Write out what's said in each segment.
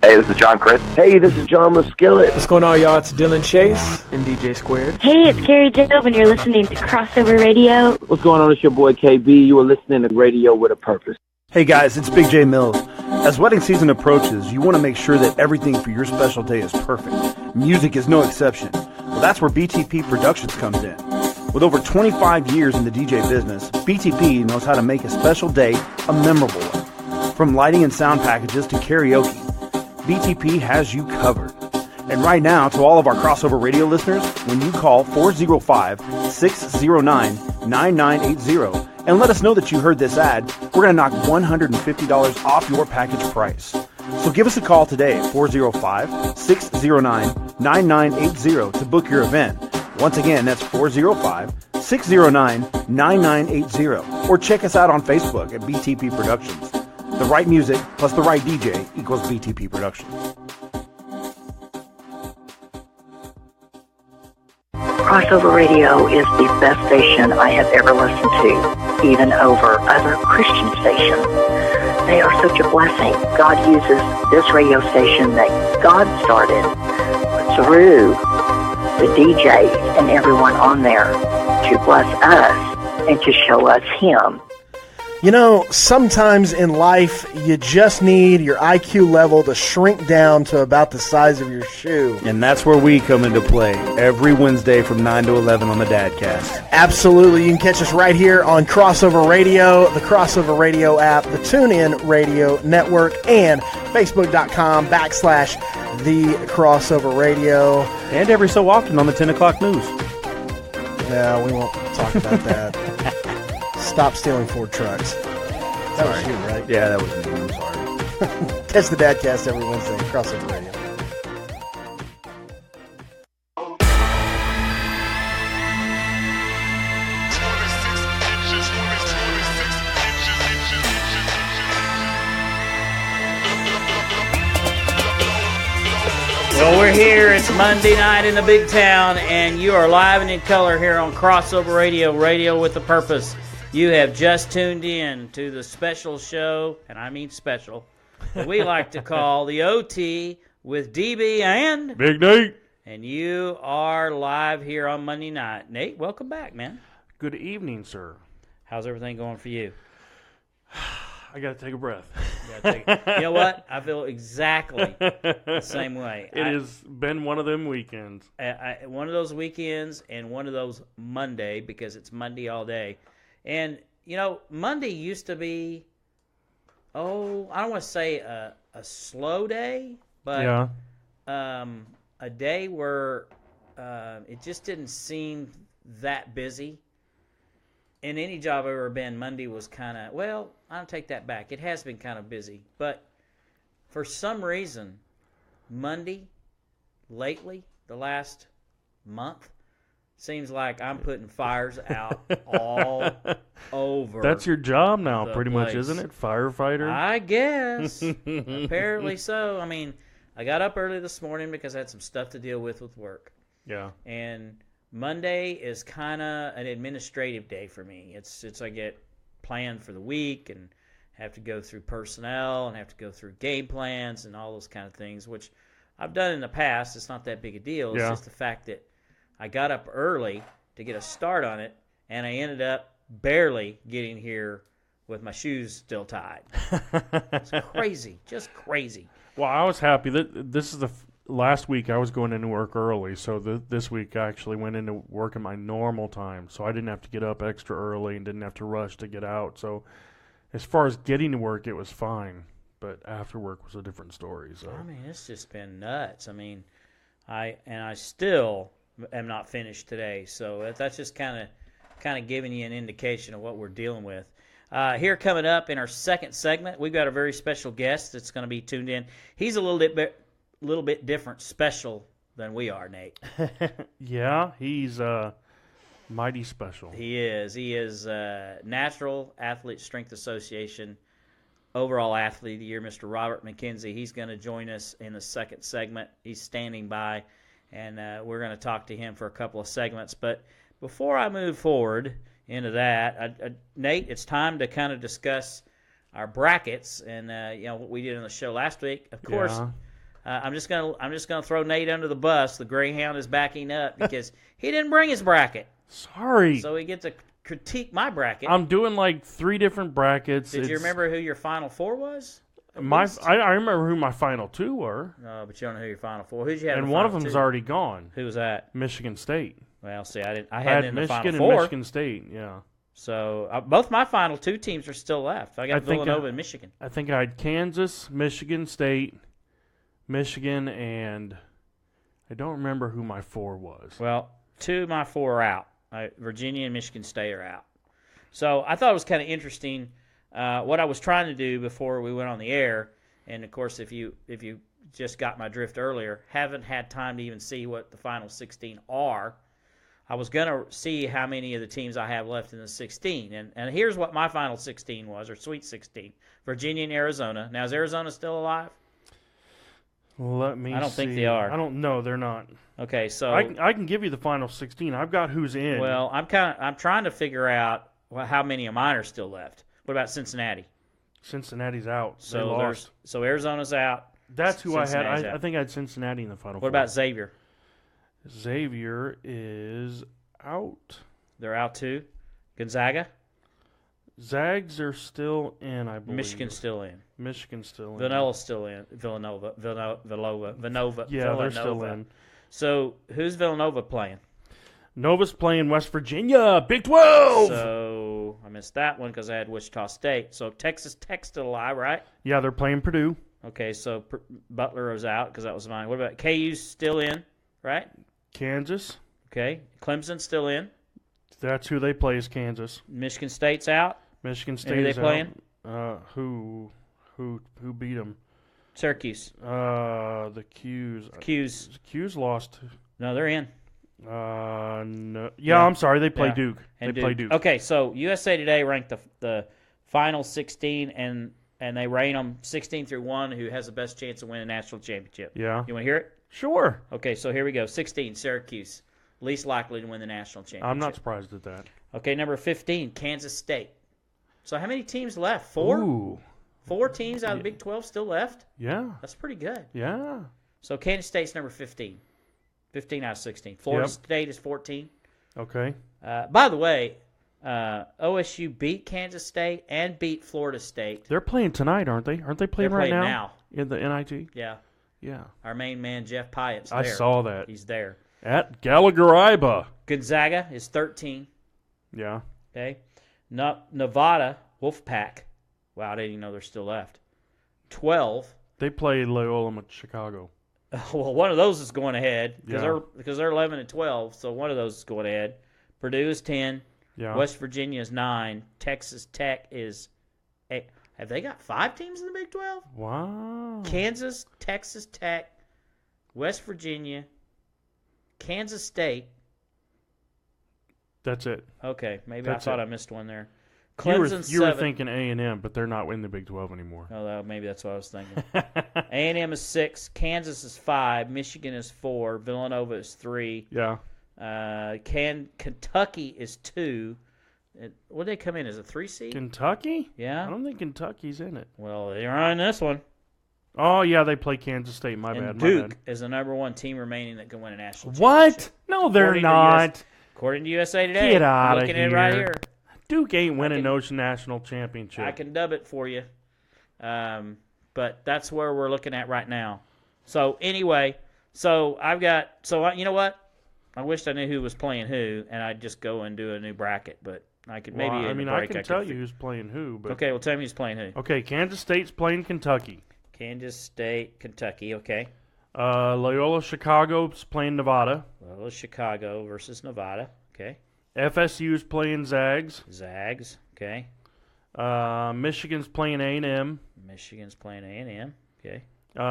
Hey, this is John Chris. Hey, this is John Muskillet. What's going on, y'all? It's Dylan Chase and DJ Squared. Hey, it's Carrie Dove, and you're listening to Crossover Radio. What's going on? It's your boy KB. You are listening to Radio with a Purpose. Hey guys, it's Big J Mills. As wedding season approaches, you want to make sure that everything for your special day is perfect. Music is no exception. Well, that's where BTP Productions comes in. With over 25 years in the DJ business, BTP knows how to make a special day a memorable one. From lighting and sound packages to karaoke, BTP has you covered. And right now, to all of our Crossover Radio listeners, when you call 405-609-9980 and let us know that you heard this ad, we're going to knock $150 off your package price. So give us a call today at 405-609-9980 to book your event. Once again, that's 405-609-9980. Or check us out on Facebook at BTP Productions. The right music plus the right DJ equals BTP Productions. Crossover Radio is the best station I have ever listened to, even over other Christian stations. They are such a blessing. God uses this radio station that God started through the DJs and everyone on there to bless us and to show us Him. You know, sometimes in life, you just need your IQ level to shrink down to about the size of your shoe. And that's where we come into play every Wednesday from 9 to 11 on the Dadcast. Absolutely. You can catch us right here on Crossover Radio, the Crossover Radio app, the TuneIn Radio Network, and Facebook.com/The Crossover Radio. And every so often on the 10 o'clock news. No, we won't talk about that. Stop stealing Ford trucks. That was you, right? Yeah, that was me. I'm sorry. Catch the Dadcast every Wednesday, Crossover Radio. Well, we're here. It's Monday night in the big town, and you are live and in color here on Crossover Radio, Radio with a Purpose. You have just tuned in to the special show, and I mean special, that we like to call the OT with DB and Big Nate. And you are live here on Monday night. Nate, welcome back, man. Good evening, sir. How's everything going for you? I got to take a breath. You know what? I feel exactly the same way. It has been one of them weekends. One of those weekends and one of those Monday, because it's Monday all day. And, you know, Monday used to be, I don't want to say a slow day, but a day where it just didn't seem that busy. In any job I've ever been, Monday was kind of, well, I don't take that back. It has been kind of busy. But for some reason, Monday, lately, the last month, seems like I'm putting fires out all over. That's your job now, pretty place. much, isn't it? Firefighter? I guess. Apparently so. I mean, I got up early this morning because I had some stuff to deal with work. Yeah. And Monday is kind of an administrative day for me. It's I get planned for the week and have to go through personnel and have to go through game plans and all those kind of things, which I've done in the past. It's not that big a deal. It's just the fact that I got up early to get a start on it, and I ended up barely getting here with my shoes still tied. It's crazy, just crazy. Well, I was happy that this is the last week I was going into work early, so this week I actually went into work at my normal time, so I didn't have to get up extra early and didn't have to rush to get out. So as far as getting to work, it was fine, but after work was a different story. So I mean, it's just been nuts. I mean, I still am not finished today, so that's just kind of giving you an indication of what we're dealing with. Here coming up in our second segment, we've got a very special guest that's going to be tuned in. He's a little bit different, special than we are, Nate. Yeah, he's mighty special. He is. He is Natural Athlete Strength Association Overall Athlete of the Year, Mr. Robert McKinzie. He's going to join us in the second segment. He's standing by, and we're going to talk to him for a couple of segments. But before I move forward into that, Nate, it's time to kind of discuss our brackets and what we did on the show last week. Of course, I'm just gonna throw Nate under the bus. The Greyhound is backing up because he didn't bring his bracket. Sorry. So he gets to critique my bracket. I'm doing like 3 different brackets. Did you remember who your Final Four was? I remember who my Final 2 were. No, but you don't know who your Final Four. Who'd you have? And in the one of Final them's two? already gone. Who was that? Michigan State. Well, see, I had in the Michigan Final and Four. Michigan State, yeah. So both my Final 2 teams are still left. I got Villanova and Michigan. I think I had Kansas, Michigan State, Michigan, and I don't remember who my 4 was. Well, 2 of my 4 are out. Virginia and Michigan State are out. So I thought it was kind of interesting what I was trying to do before we went on the air. And, of course, if you just got my drift earlier, haven't had time to even see what the Final 16 are, I was going to see how many of the teams I have left in the 16. And here's what my Final 16 was, or Sweet 16. Virginia and Arizona. Now, is Arizona still alive? Let me see. I don't think they are. I don't know. They're not. Okay, so I can give you the Final 16. I've got who's in. Well, I'm trying to figure out how many of mine are still left. What about Cincinnati? Cincinnati's out. So they lost. So Arizona's out. That's who I had. Cincinnati's I think I had Cincinnati in the Final Four. What about Xavier? Xavier is out. They're out too. Gonzaga? Zags are still in, I believe. Michigan's still in. Michigan's still in. Villanovan's still in. Villanova. Yeah, they're still in. So who's Villanova playing? Nova's playing West Virginia, Big 12. So I missed that one because I had Wichita State. So Texas Tech's still alive, right? Yeah, they're playing Purdue. Okay, so Butler was out because that was mine. What about KU's still in, right? Kansas. Okay, Clemson's still in. That's who they play is Kansas. Michigan State's out. Michigan State and who is they playing? Out. Who beat them? Syracuse. The Qs. Qs lost. No, they're in. No. Yeah, I'm sorry. They play Duke. And they play Duke. Okay, so USA Today ranked the final 16, and they rate them 16 through 1 who has the best chance of winning a national championship. Yeah. You want to hear it? Sure. Okay, so here we go. 16, Syracuse. Least likely to win the national championship. I'm not surprised at that. Okay, number 15, Kansas State. So how many teams left? 4? Ooh. 4 teams out of the Big 12 still left? Yeah. That's pretty good. Yeah. So Kansas State's number 15. 15 out of 16. Florida State is 14. Okay. By the way, OSU beat Kansas State and beat Florida State. They're playing tonight, aren't they? Aren't they playing They're right playing now? In the NIT? Yeah. Yeah. Our main man, Jeff Pyatt's there. I saw that. He's there. At Gallagher-Iba. Gonzaga is 13. Yeah. Okay. Nevada, Wolfpack. Wow, I didn't even know they're still left. 12. They play Loyola Chicago. Well, one of those is going ahead because Yeah. they're 11 and 12, so one of those is going ahead. Purdue is 10. Yeah. West Virginia is 9. Texas Tech is 8. Have they got 5 teams in the Big 12? Wow. Kansas, Texas Tech, West Virginia, Kansas State. That's it. Okay, maybe That's I thought it. I missed one there. You Clemson were 7. thinking A&M, but they're not in the Big 12 anymore. Oh, maybe that's what I was thinking. A&M is 6. Kansas is 5. Michigan is 4. Villanova is 3. Yeah. Kentucky is 2. What did they come in as a 3 seed? Kentucky? Yeah. I don't think Kentucky's in it. Well, they're on this one. Oh, yeah, they play Kansas State. My And bad. Duke is the number 1 team remaining that can win a national What? championship. No, they're According to not. According to USA Today. Get out of looking at it right here. here. Duke ain't winning no national championship. I can dub it for you. But that's where we're looking at right now. So, anyway, you know what? I wished I knew who was playing who, and I'd just go and do a new bracket, but I could maybe I in the mean, break I can tell you who's playing who. But Okay, well, tell me who's playing who. Okay, Kansas State's playing Kentucky. Kansas State, Kentucky, okay. Loyola Chicago's playing Nevada. Well, Chicago versus Nevada, okay. FSU's playing Zags. Zags, okay. Michigan's playing A&M. Michigan's playing A&M, okay.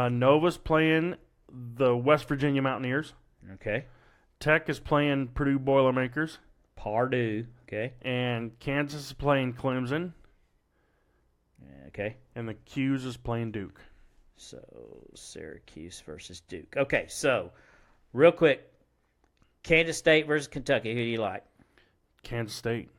Nova's playing the West Virginia Mountaineers. Okay. Tech is playing Purdue Boilermakers. Purdue, okay. And Kansas is playing Clemson. Okay. And the Q's is playing Duke. So, Syracuse versus Duke. Okay, so, real quick, Kansas State versus Kentucky. Who do you like? Kansas State.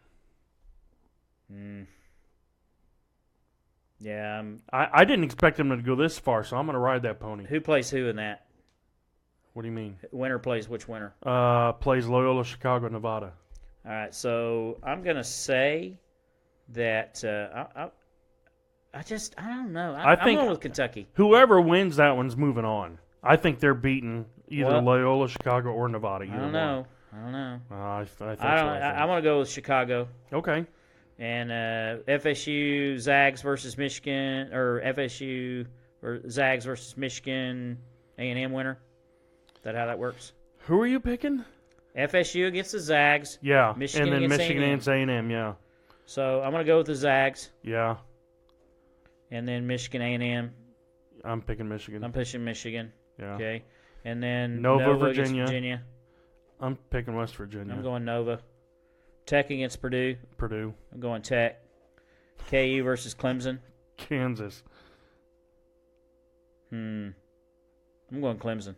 Yeah. I didn't expect them to go this far, so I'm going to ride that pony. Who plays who in that? What do you mean? Winner plays which winner? Plays Loyola Chicago, Nevada. All right, so I'm going to say that I don't know. I'm going with Kentucky. Whoever wins that one's moving on. I think they're beating either Loyola, Chicago, or Nevada. I don't know. I want to go with Chicago. Okay. And FSU Zags versus Michigan, or FSU or Zags versus Michigan A&M winner. Is that how that works? Who are you picking? FSU against the Zags. Yeah. Michigan and then against Michigan A&M. against A&M. Yeah. So I'm going to go with the Zags. Yeah. And then Michigan A&M. I'm picking Michigan. I'm pushing Michigan. Yeah. Okay. And then Nova against Virginia. Virginia. I'm picking West Virginia. I'm going Nova. Tech against Purdue. Purdue. I'm going Tech. KU versus Clemson. Kansas. I'm going Clemson.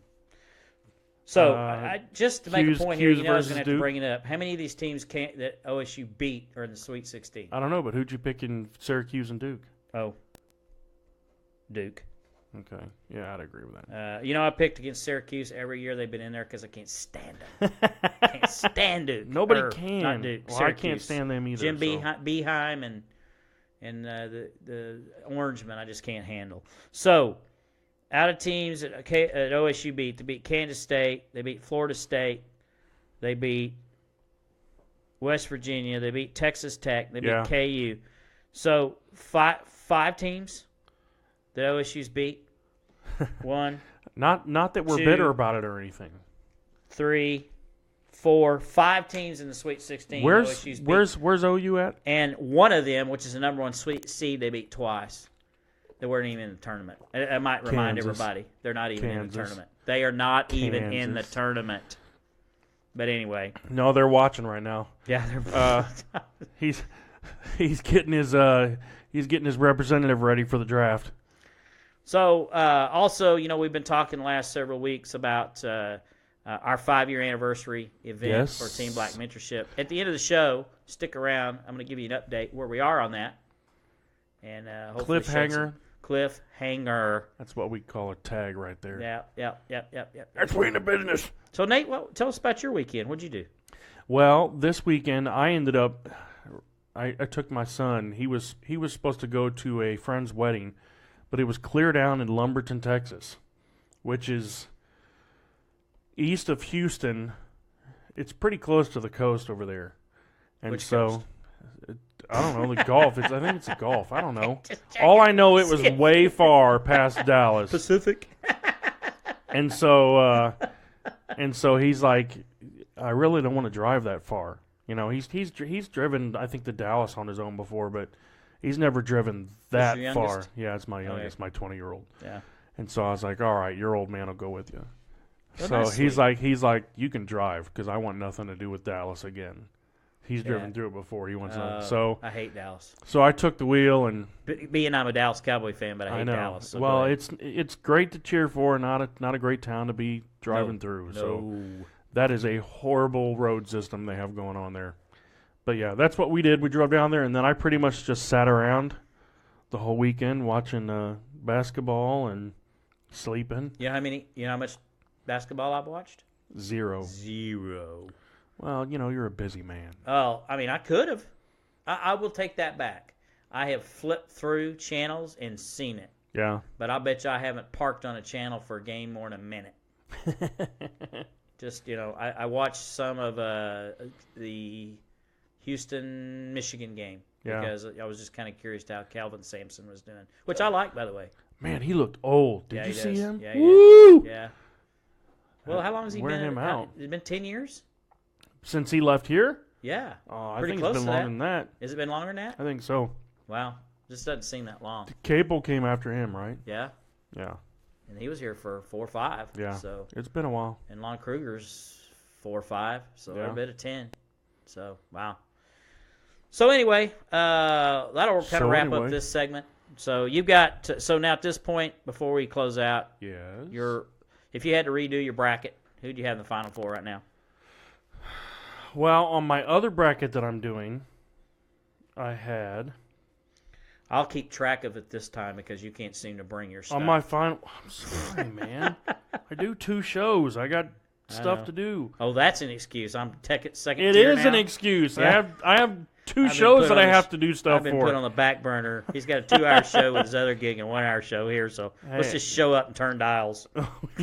So, just to make a point here, I was going to have to bring it up. How many of these teams that OSU beat are in the Sweet 16? I don't know, but who'd you pick in Syracuse and Duke? Oh, Duke. Okay. Yeah, I'd agree with that. I picked against Syracuse every year they've been in there because I can't stand them. Can't stand Duke. Nobody can. Not Duke. Well, I can't stand them either. Jim Beheim and the Orangemen I just can't handle. So, out of teams at OSU they beat Kansas State, they beat Florida State, they beat West Virginia, they beat Texas Tech, they beat KU. So, five teams that OSU's beat. One. Not that we're bitter about it or anything. 3, 4, 5 teams in the Sweet 16. Where's OU at? And one of them, which is the number one Sweet seed, they beat twice. They weren't even in the tournament. I might remind everybody, they're not even in the tournament. They are not even in the tournament. But anyway. No, they're watching right now. Yeah, they're. He's getting his representative ready for the draft. So, also, we've been talking the last several weeks about our 5-year anniversary event for Team Black Mentorship. At the end of the show, stick around. I'm going to give you an update where we are on that. And hopefully cliffhanger. That's what we call a tag right there. Yeah. That's we in the business. So, Nate, tell us about your weekend. What'd you do? Well, this weekend I ended up I took my son. He was supposed to go to a friend's wedding, but it was clear down in Lumberton, Texas, which is east of Houston. It's pretty close to the coast over there. And Which so coast? I don't know, the Gulf. I think it's the Gulf. I don't know. All I know, it was way far past Dallas. Pacific. And so he's like, I really don't want to drive that far. He's driven, I think, to Dallas on his own before, but he's never driven that far. Yeah, it's my youngest, my 20-year-old. Yeah. And so I was like, all right, your old man will go with you. Well, so that's he's like, you can drive because I want nothing to do with Dallas again. He's driven through it before. He wants to. So I hate Dallas. So I took the wheel and. Being I'm a Dallas Cowboy fan, but I hate Dallas. So well, it's great to cheer for, not a great town to be driving through. No. So that is a horrible road system they have going on there. But yeah, that's what we did. We drove down there, and then I pretty much just sat around the whole weekend watching basketball and sleeping. You know how much basketball I've watched? Zero. Well, you're a busy man. Oh, I could have. I will take that back. I have flipped through channels and seen it. Yeah. But I bet you I haven't parked on a channel for a game more than a minute. Just, I watched some of the Houston, Michigan game because I was just kind of curious to how Calvin Sampson was doing, which I like, by the way. Man, he looked old. Did you see him? Yeah, Woo! Yeah. Well, how long has he been? Him out. It's been 10 years? Since he left here? Yeah. Oh, I Pretty think close it's been to longer than that. Has it been longer than that? I think so. Wow. Just doesn't seem that long. Cable came after him, right? Yeah. Yeah. And he was here for 4 or 5. Yeah. So it's been a while. And Lon Kruger's 4 or 5, so a bit of 10. So wow. So anyway, that'll kind of wrap up this segment. So you've got so now at this point, before we close out, yes, if you had to redo your bracket, who do you have in the Final Four right now? Well, on my other bracket that I'm doing, I had. I'll keep track of it this time because you can't seem to bring your stuff. On my final... I'm sorry, man. I do 2 shows. I got stuff to do. Oh, that's an excuse. I'm second It tier is now. an excuse. Yeah. I have 2 shows that I have to do stuff I've been for. put on the back burner. He's got a 2-hour show with his other gig and a 1-hour show here, so let's just show up and turn dials.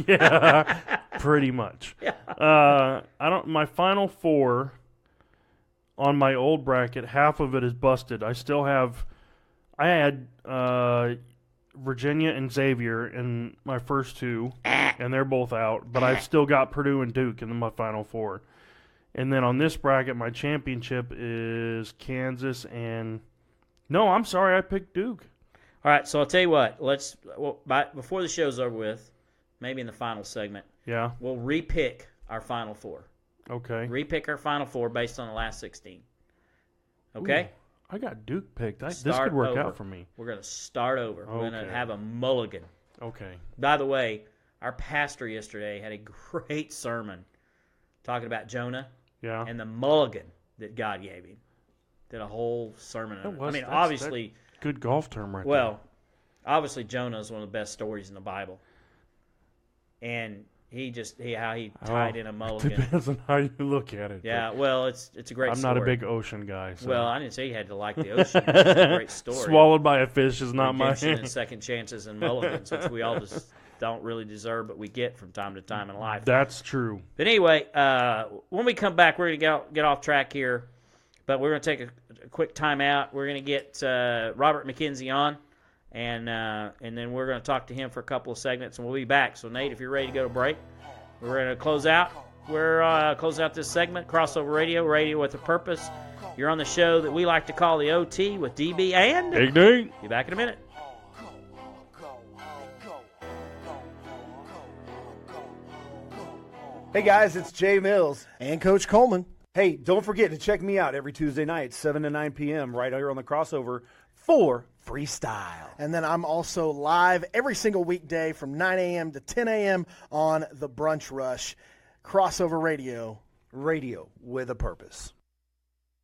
Yeah, pretty much. Yeah. My final 4 on my old bracket, half of it is busted. I had Virginia and Xavier in my first 2, and they're both out, but I've still got Purdue and Duke in my final 4. And then on this bracket, my championship is Kansas and... No, I'm sorry, I picked Duke. All right, so I'll tell you what. Before the show's over with, maybe in the final segment, we'll repick our final 4. Okay. Repick our final 4 based on the last 16. Okay? Ooh, I got Duke picked. This could work out for me. We're going to start over. Okay. We're going to have a mulligan. Okay. By the way, our pastor yesterday had a great sermon talking about Jonah and the mulligan that God gave him. Did a whole sermon on it. I mean, obviously... Good golf term right there. Well, obviously Jonah is one of the best stories in the Bible. And how he tied in a mulligan. Depends on how you look at it. Yeah, well, it's a great story. I'm not a big ocean guy. So. Well, I didn't say you had to like the ocean. It's a great story. Swallowed by a fish is not my... Redemption and second chances and mulligans, which we all just don't really deserve, but we get from time to time in life. That's true. But anyway, when we come back, we're going to get off track here, but we're going to take a quick time out. We're going to get Robert McKinzie on, and then we're going to talk to him for a couple of segments, and we'll be back. So, Nate, if you're ready to go to break, we're going to close out. Close out this segment, Crossover Radio with a Purpose. You're on the show that we like to call the OT with DB and... Big Nate. Be back in a minute. Hey guys, it's Jay Mills. And Coach Coleman. Hey, don't forget to check me out every Tuesday night, 7 to 9 p.m. right here on the Crossover for Freestyle. And then I'm also live every single weekday from 9 a.m. to 10 a.m. on the Brunch Rush. Crossover Radio. Radio with a purpose.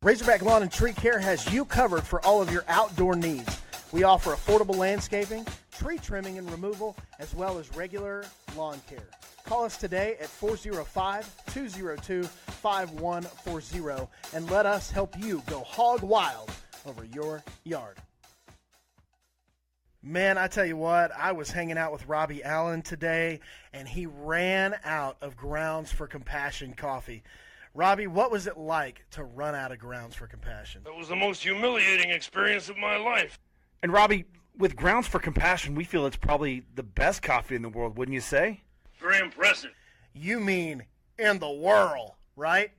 Razorback Lawn and Tree Care has you covered for all of your outdoor needs. We offer affordable landscaping, tree trimming and removal, as well as regular lawn care. Call us today at 405-202-5140 and let us help you go hog wild over your yard. Man, I tell you what, I was hanging out with Robbie Allen today, and he ran out of Grounds for Compassion coffee. Robbie, what was it like to run out of Grounds for Compassion? That was the most humiliating experience of my life. And Robbie, with Grounds for Compassion, we feel it's probably the best coffee in the world, wouldn't you say? Very impressive. You mean in the world, right?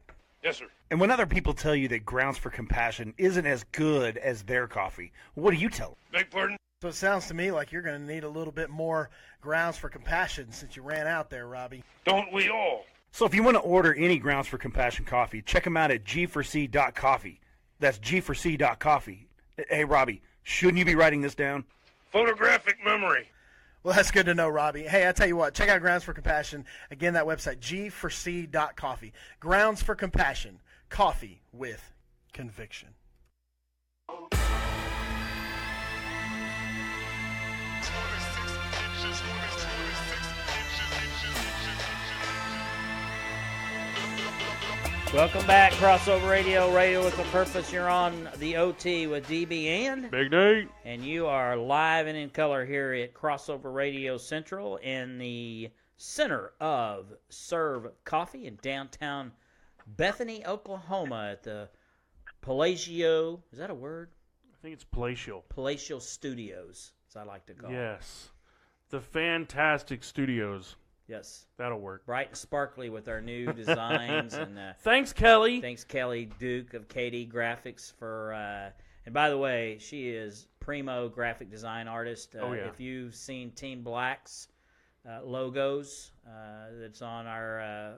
Yes, sir. And when other people tell you that Grounds for Compassion isn't as good as their coffee, what do you tell them? Beg pardon? So it sounds to me like you're going to need a little bit more Grounds for Compassion since you ran out there, Robbie. Don't we all? So if you want to order any Grounds for Compassion coffee, check them out at g4c.coffee. That's g4c.coffee. Hey, Robbie, shouldn't you be writing this down? Photographic memory. Well, that's good to know, Robbie. Hey, I tell you what, check out Grounds for Compassion. Again, that website, g4c.coffee. Grounds for Compassion. Coffee with conviction. Welcome back, Crossover Radio with a Purpose. You're on the OT with DB and Big Nate. And you are live and in color here at Crossover Radio Central in the center of Serve Coffee in downtown Bethany, Oklahoma at the Palatial, is that a word? I think it's Palatial. Palatial Studios, as I like to call it. Yes. The fantastic studios. Yes. That'll work. Bright and sparkly with our new designs. And thanks, Kelly. Thanks, Kelly Duke of KD Graphics for. And by the way, she is primo graphic design artist. Oh yeah. If you've seen Team Black's logos that's on our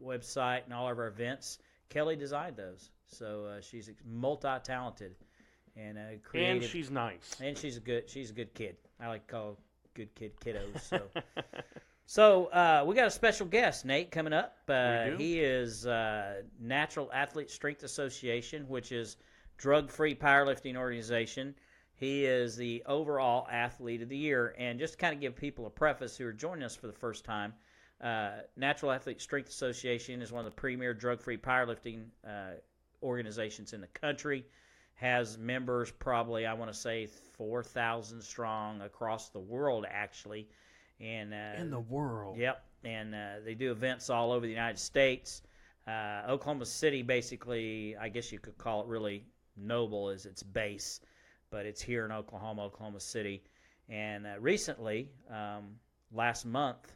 website and all of our events, Kelly designed those. So she's multi-talented and creative. And she's nice. And she's a good kid. I like to call good kid kiddos. So. So we got a special guest, Nate, coming up. We do. He is Natural Athlete Strength Association, which is drug-free powerlifting organization. He is the overall athlete of the year. And just to kind of give people a preface who are joining us for the first time, Natural Athlete Strength Association is one of the premier drug-free powerlifting organizations in the country. Has members probably, I want to say, 4,000 strong across the world, actually. And in the world. Yep. And they do events all over the United States. Oklahoma City, basically, I guess you could call it really Noble is its base, but it's here in Oklahoma City. And recently, last month,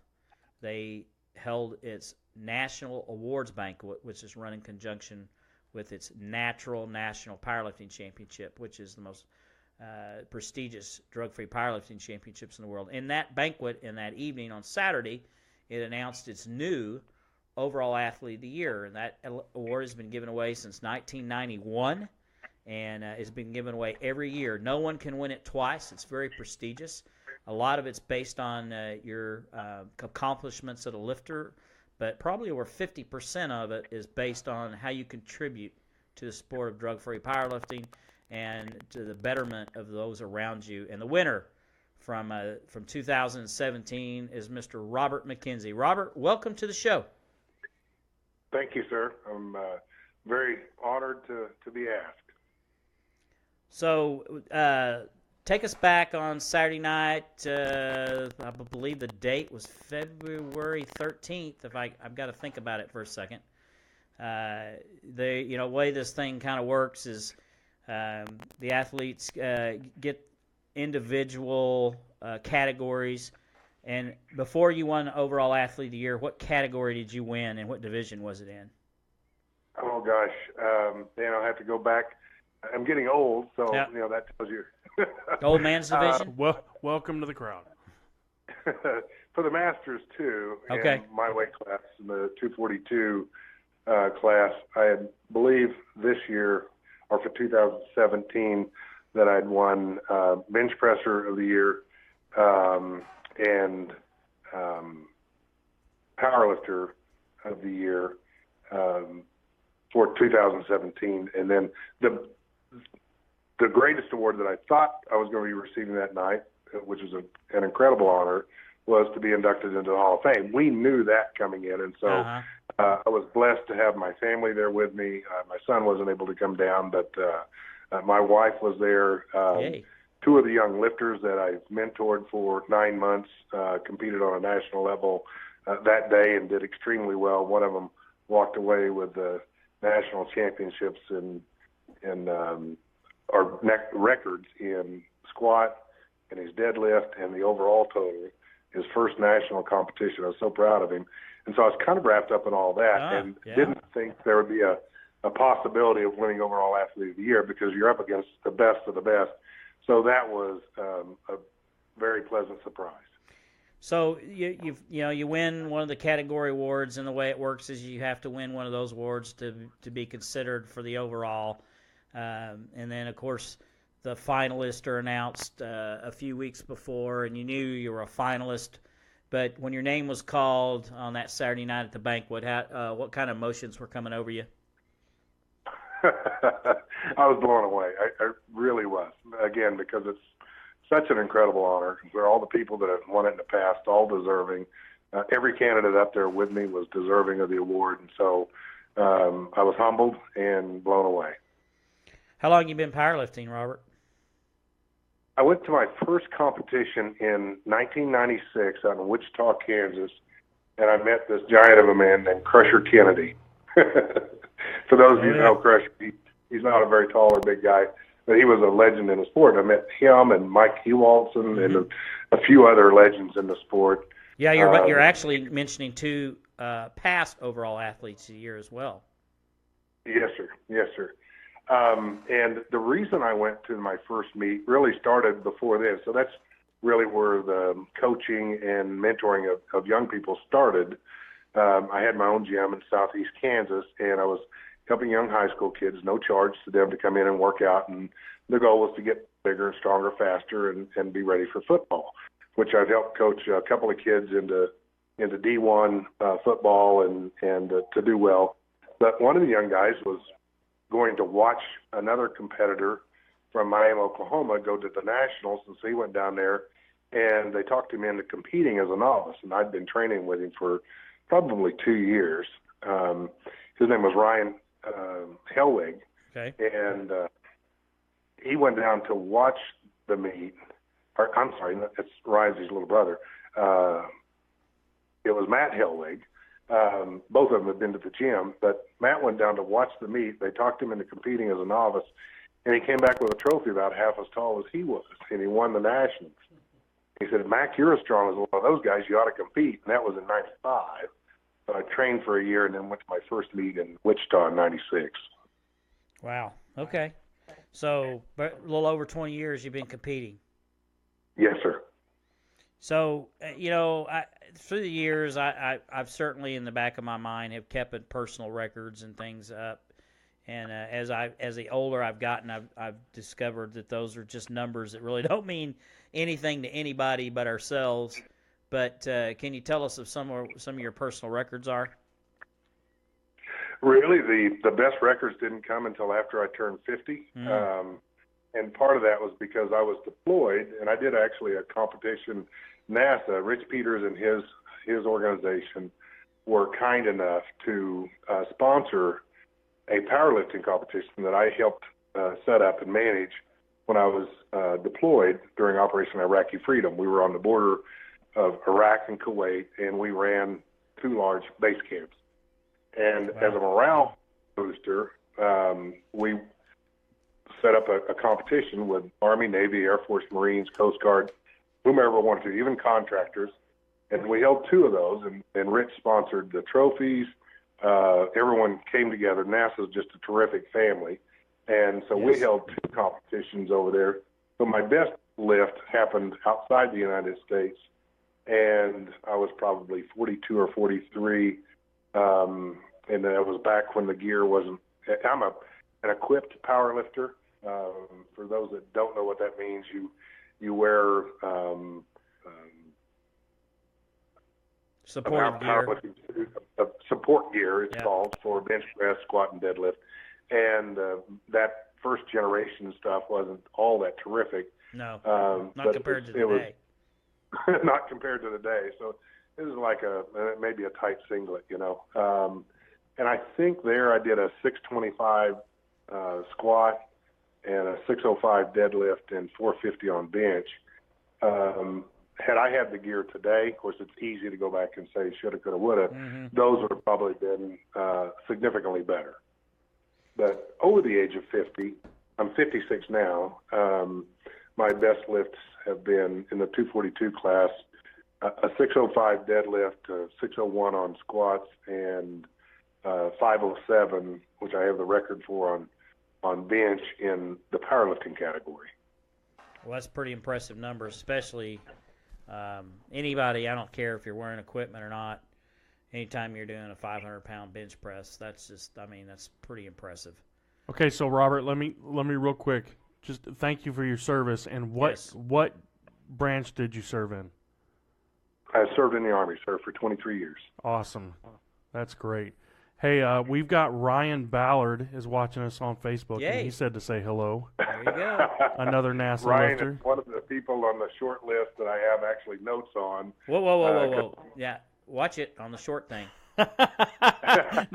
they held its National Awards Banquet, which is run in conjunction with its Natural National Powerlifting Championship, which is the most prestigious drug-free powerlifting championships in the world. In that banquet, in that evening on Saturday, it announced its new overall athlete of the year, and that award has been given away since 1991, and it's been given away every year. No one can win it twice. It's very prestigious. A lot of it's based on your accomplishments as a lifter, but probably over 50% of it is based on how you contribute to the sport of drug-free powerlifting and to the betterment of those around you. And the winner from 2017 is Mr. Robert McKinzie. Robert, welcome to the show. Thank you, sir. I'm very honored to be asked. So take us back on Saturday night. I believe the date was February 13th. I've got to think about it for a second. The way this thing kind of works is the athletes get individual categories. And before you won overall athlete of the year, what category did you win, and what division was it in? Oh gosh, I have to go back. I'm getting old, so yep. That tells you. Old man's division. Welcome to the crowd. For the Masters too, okay. In my weight class, in the 242 class, I believe this year, or for 2017, that I'd won bench presser of the year and powerlifter of the year for 2017, and then the greatest award that I thought I was going to be receiving that night, which was an incredible honor, was to be inducted into the Hall of Fame. We knew that coming in, and so I was blessed to have my family there with me. My son wasn't able to come down, but my wife was there. Two of the young lifters that I mentored for 9 months competed on a national level that day and did extremely well. One of them walked away with the national championships and our records in squat and his deadlift and the overall total, his first national competition. I was so proud of him. And so I was kind of wrapped up in all that didn't think there would be a possibility of winning overall athlete of the year because you're up against the best of the best. So that was a very pleasant surprise. So you win one of the category awards, and the way it works is you have to win one of those awards to be considered for the overall. And then, of course, the finalists are announced a few weeks before, and you knew you were a finalist. But when your name was called on that Saturday night at the banquet, what kind of emotions were coming over you? I was blown away. I really was. Again, because it's such an incredible honor. For all the people that have won it in the past, all deserving. Every candidate up there with me was deserving of the award, and so I was humbled and blown away. How long have you been powerlifting, Robert? I went to my first competition in 1996 out in Wichita, Kansas, and I met this giant of a man named Crusher Kennedy. For those of you who know Crusher, he's not a very tall or big guy, but he was a legend in the sport. I met him and Mike Hewalson and a few other legends in the sport. Yeah, you're actually mentioning two past overall athletes of the year as well. Yes, sir. Yes, sir. And the reason I went to my first meet really started before this. So that's really where the coaching and mentoring of young people started. I had my own gym in southeast Kansas, and I was helping young high school kids, no charge to them, to come in and work out. And the goal was to get bigger and stronger faster and be ready for football, which I've helped coach a couple of kids into D1 football and to do well. But one of the young guys was going to watch another competitor from Miami, Oklahoma, go to the Nationals, and so he went down there, and they talked him into competing as a novice, and I'd been training with him for probably 2 years. His name was Ryan Hellwig, Okay. and he went down to watch the meet. Or, I'm sorry, it's Ryan's his little brother. It was Matt Hellwig. Both of them had been to the gym, but Matt went down to watch the meet. They talked him into competing as a novice, and he came back with a trophy about half as tall as he was, and he won the Nationals. He said, Mac, you're as strong as one of those guys. You ought to compete. And that was in 95. So I trained for a year and then went to my first meet in Wichita in 96. Wow. Okay. So a little over 20 years you've been competing. Yes, sir. So, through the years, I've certainly in the back of my mind have kept personal records and things up. And as the older I've gotten, I've discovered that those are just numbers that really don't mean anything to anybody but ourselves. But can you tell us if some of your personal records are? Really, the best records didn't come until after I turned 50. And part of that was because I was deployed, and I did actually a competition. NASA, Rich Peters and his organization were kind enough to sponsor a powerlifting competition that I helped set up and manage when I was deployed during Operation Iraqi Freedom. We were on the border of Iraq and Kuwait, and we ran 2 large base camps. And as a morale booster, we set up a competition with Army, Navy, Air Force, Marines, Coast Guard, whomever wanted to, even contractors. And we held 2 of those, and Rich sponsored the trophies. Everyone came together. NASA's just a terrific family. And so we held 2 competitions over there. So my best lift happened outside the United States, and I was probably 42 or 43. And that was back when the gear wasn't. I'm an equipped power lifter. For those that don't know what that means, you wear support gear. Support gear, it's called, for bench press, squat, and deadlift. And that first generation stuff wasn't all that terrific. No, not compared to today. Not compared to today. So it was like maybe a tight singlet, And I think there I did a 625 squat and a 605 deadlift and 450 on bench. Had I had the gear today, of course, it's easy to go back and say shoulda, coulda, woulda. Those would have probably been significantly better. But over the age of 50, I'm 56 now, my best lifts have been in the 242 class, a 605 deadlift, a 601 on squats, and 507, which I have the record for on bench in the powerlifting category. Well, that's pretty impressive numbers, especially anybody, I don't care if you're wearing equipment or not, anytime you're doing a 500-pound bench press, that's pretty impressive. Okay, so Robert, let me real quick, just thank you for your service. And what branch did you serve in? I served in the Army, sir, for 23 years. Awesome. That's great. Hey, we've got Ryan Ballard is watching us on Facebook, Yay. and he said to say hello. There you go. Another NASA Ryan lifter. is one of the people on the short list that I have actually notes on. Whoa. Yeah, watch it on the short thing.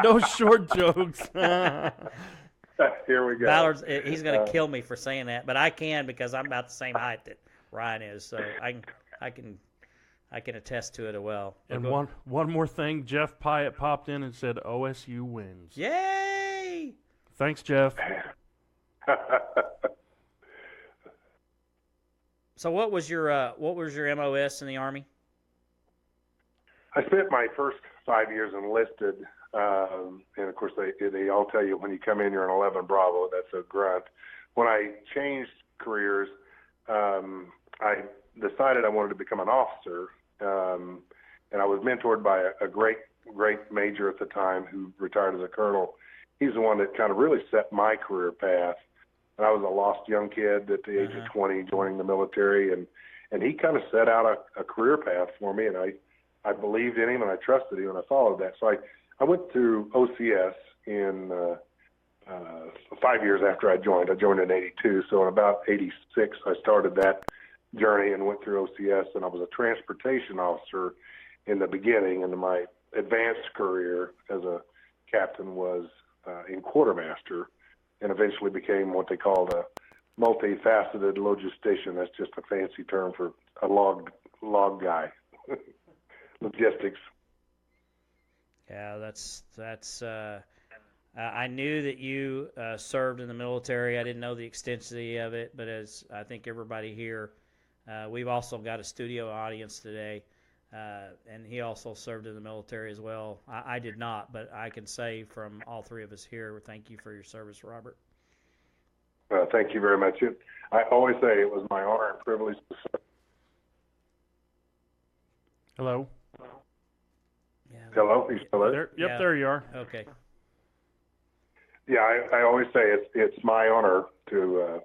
No short jokes. Here we go. Ballard's, he's going to kill me for saying that, but I can because I'm about the same height that Ryan is, so I can attest to it as well. And one more thing, Jeff Pyatt popped in and said OSU wins. Yay! Thanks, Jeff. So what was your MOS in the Army? I spent my first 5 years enlisted, and of course they all tell you when you come in you're an 11 Bravo. That's a grunt. When I changed careers, I decided I wanted to become an officer, and I was mentored by a great major at the time who retired as a colonel. He's the one that kind of really set my career path. And I was a lost young kid at the age of 20 joining the military, and he kind of set out a career path for me, and I believed in him and I trusted him and I followed that. So I went to OCS in 5 years after I joined. I joined in 82, so in about 86 I started that journey and went through OCS, and I was a transportation officer in the beginning, and my advanced career as a captain was in quartermaster, and eventually became what they called a multifaceted logistician. That's just a fancy term for a log guy. Logistics. Yeah, that's. I knew that you served in the military. I didn't know the extensity of it, but as I think everybody here, we've also got a studio audience today, and he also served in the military as well. I did not, but I can say from all three of us here, thank you for your service, Robert. Thank you very much. I always say it was my honor and privilege to serve. Hello? Yeah. Hello? You still there? Yep, there you are. Okay. Yeah, I always say it's my honor to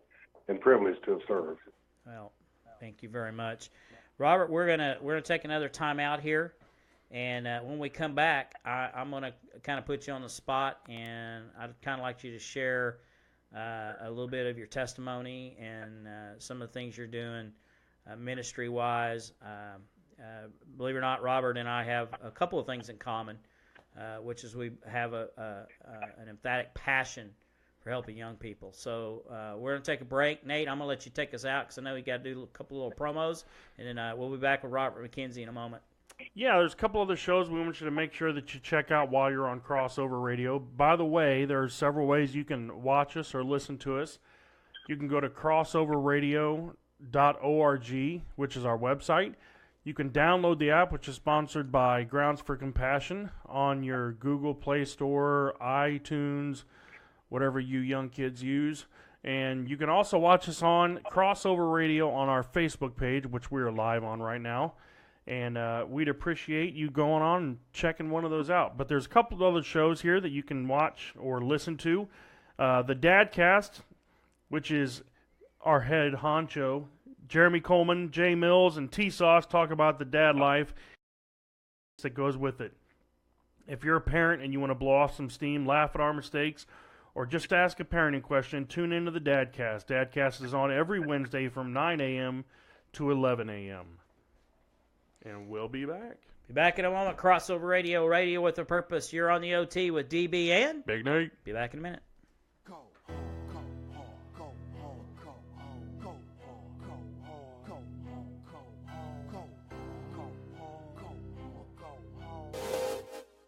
and privilege to have served. Well, thank you very much, Robert. We're gonna take another time out here, and when we come back, I'm gonna kind of put you on the spot, and I'd kind of like you to share a little bit of your testimony and some of the things you're doing ministry-wise. Believe it or not, Robert and I have a couple of things in common. Which is we have an emphatic passion for helping young people. So we're going to take a break. Nate, I'm going to let you take us out because I know you got to do a couple of little promos, and then we'll be back with Robert McKinzie in a moment. Yeah, there's a couple other shows we want you to make sure that you check out while you're on Crossover Radio. By the way, there's several ways you can watch us or listen to us. You can go to crossoverradio.org, which is our website. You can download the app, which is sponsored by Grounds for Compassion, on your Google Play Store, iTunes, whatever you young kids use. And you can also watch us on Crossover Radio on our Facebook page, which we are live on right now. And we'd appreciate you going on and checking one of those out. But there's a couple of other shows here that you can watch or listen to. The Dadcast, which is our head honcho, Jeremy Coleman, Jay Mills, and T-Sauce talk about the dad life that goes with it. If you're a parent and you want to blow off some steam, laugh at our mistakes, or just ask a parenting question, tune into the Dadcast. Dadcast is on every Wednesday from 9 a.m. to 11 a.m. And we'll be back. Be back in a moment. Crossover Radio, radio with a purpose. You're on the OT with DB and Big Nate. Be back in a minute.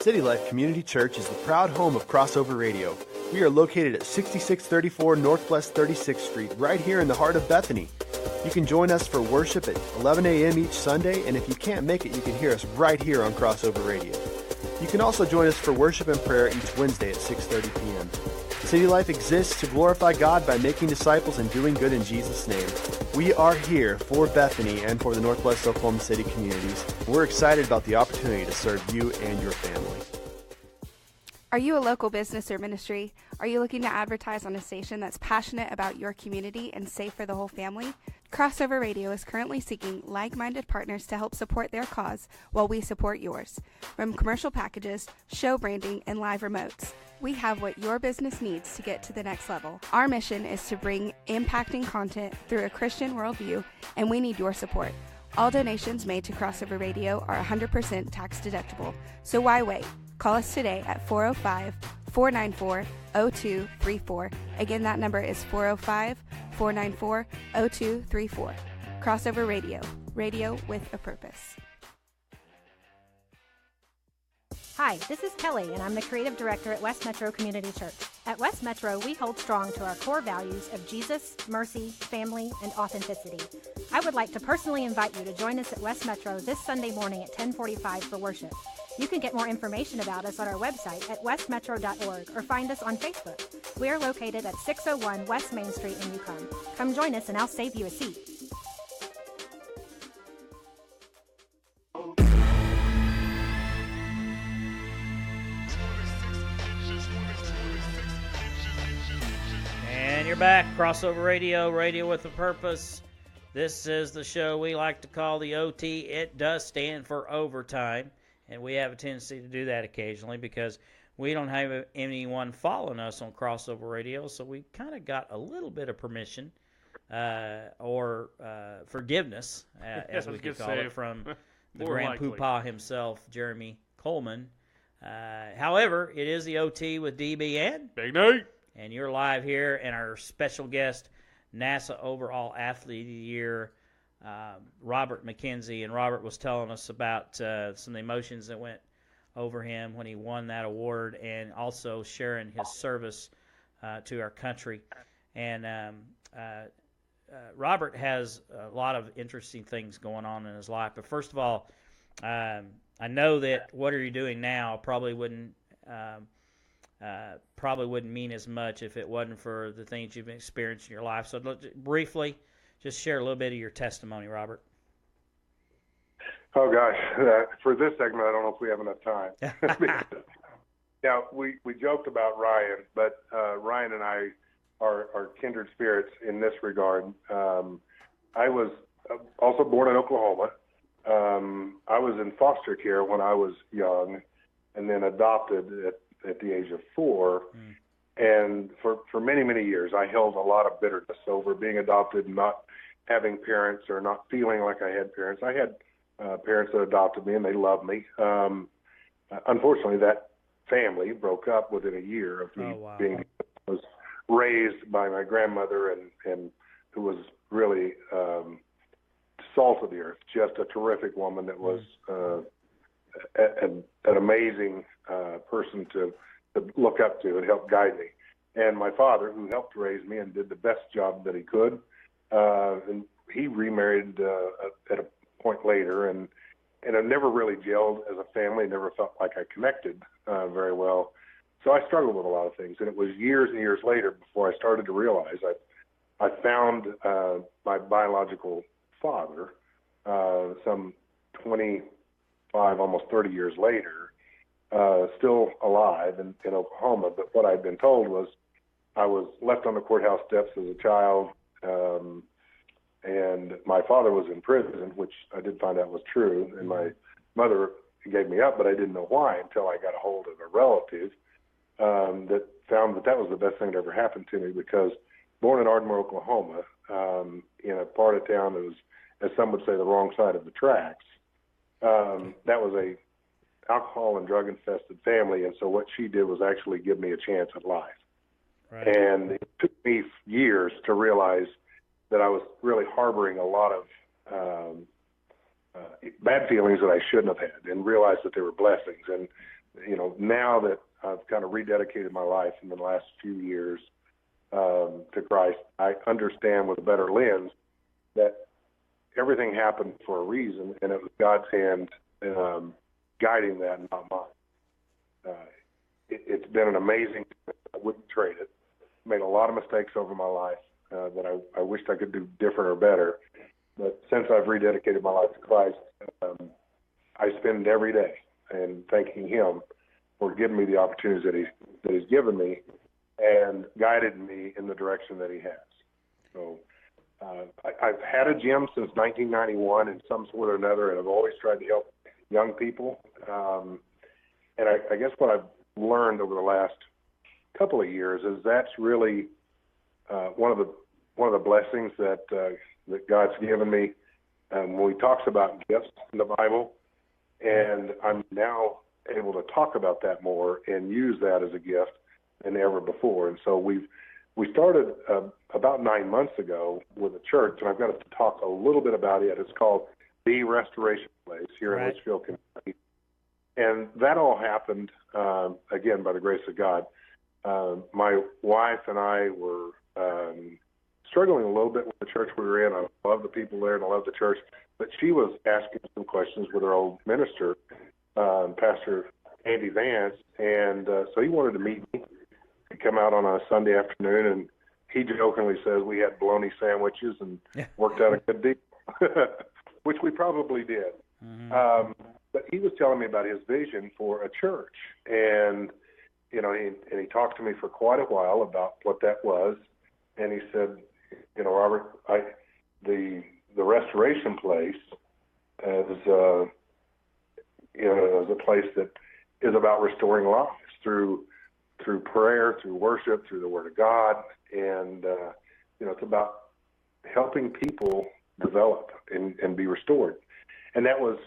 City Life Community Church is the proud home of Crossover Radio. We are located at 6634 Northwest 36th Street, right here in the heart of Bethany. You can join us for worship at 11 a.m. each Sunday, and if you can't make it, you can hear us right here on Crossover Radio. You can also join us for worship and prayer each Wednesday at 6:30 p.m. City Life exists to glorify God by making disciples and doing good in Jesus' name. We are here for Bethany and for the Northwest Oklahoma City communities. We're excited about the opportunity to serve you and your family. Are you a local business or ministry? Are you looking to advertise on a station that's passionate about your community and safe for the whole family? Crossover Radio is currently seeking like-minded partners to help support their cause while we support yours. From commercial packages, show branding, and live remotes, we have what your business needs to get to the next level. Our mission is to bring impacting content through a Christian worldview, and we need your support. All donations made to Crossover Radio are 100% tax deductible, so why wait? Call us today at 405-494-0234. Again, that number is 405-494-0234. Crossover Radio, radio with a purpose. Hi, this is Kelly, and I'm the Creative Director at West Metro Community Church. At West Metro, we hold strong to our core values of Jesus, mercy, family, and authenticity. I would like to personally invite you to join us at West Metro this Sunday morning at 10:45 for worship. You can get more information about us on our website at westmetro.org or find us on Facebook. We are located at 601 West Main Street in Yukon. Come join us and I'll save you a seat. And you're back. Crossover Radio, radio with a purpose. This is the show we like to call the OT. It does stand for overtime. And we have a tendency to do that occasionally because we don't have anyone following us on Crossover Radio, so we kind of got a little bit of permission or forgiveness, as we could call it, from the grandpapa himself, Jeremy Coleman. However, it is the OT with DB and Big Nate, and you're live here, and our special guest, NASA Overall Athlete of the Year, Robert McKinzie. And Robert was telling us about some of the emotions that went over him when he won that award, and also sharing his service to our country. And Robert has a lot of interesting things going on in his life. But first of all, I know that what are you doing now probably wouldn't mean as much if it wasn't for the things you've experienced in your life. So briefly, just share a little bit of your testimony, Robert. Oh, gosh. For this segment, I don't know if we have enough time. Now, we joked about Ryan, but Ryan and I are kindred spirits in this regard. I was also born in Oklahoma. I was in foster care when I was young, and then adopted at the age of 4. And for many, many years, I held a lot of bitterness over being adopted and not having parents, or not feeling like I had parents. I had parents that adopted me, and they loved me. Unfortunately, that family broke up within a year of me being was raised by my grandmother, and who was really salt of the earth, just a terrific woman that was an amazing person to look up to and help guide me. And my father, who helped raise me and did the best job that he could, and he remarried at a point later, and I never really gelled as a family, never felt like I connected very well. So I struggled with a lot of things, and it was years and years later before I started to realize I found my biological father some 25, almost 30 years later, still alive in Oklahoma. But what I'd been told was I was left on the courthouse steps as a child, and my father was in prison, which I did find out was true, and my mother gave me up, but I didn't know why until I got a hold of a relative that found that was the best thing that ever happened to me, because born in Ardmore, Oklahoma, in a part of town that was, as some would say, the wrong side of the tracks, that was a alcohol and drug infested family, and so what she did was actually give me a chance at life. Right. And it took me years to realize that I was really harboring a lot of bad feelings that I shouldn't have had, and realized that they were blessings. And now that I've kind of rededicated my life in the last few years to Christ, I understand with a better lens that everything happened for a reason, and it was God's hand guiding that, not mine. It's been an amazing, I wouldn't trade it. Made a lot of mistakes over my life that I wished I could do different or better. But since I've rededicated my life to Christ, I spend every day and thanking Him for giving me the opportunities that He's given me and guided me in the direction that He has. So I've had a gym since 1991 in some sort or another, and I've always tried to help young people. And I guess what I've learned over the last couple of years is that's really one of the blessings that God's given me when He talks about gifts in the Bible, and I'm now able to talk about that more and use that as a gift than ever before. And so we started about 9 months ago with a church, and I've got to talk a little bit about it. It's called The Restoration Place here in Litchfield, Kentucky. And that all happened, again, by the grace of God. My wife and I were struggling a little bit with the church we were in. I love the people there, and I love the church. But she was asking some questions with her old minister, Pastor Andy Vance, and so he wanted to meet me. He'd come out on a Sunday afternoon, and he jokingly says we had bologna sandwiches and worked out a good deal, which we probably did. Mm-hmm. But he was telling me about his vision for a church, and he talked to me for quite a while about what that was, and he said, Robert, the Restoration Place is a place that is about restoring lives, through prayer, through worship, through the Word of God, and it's about helping people develop and be restored. And that was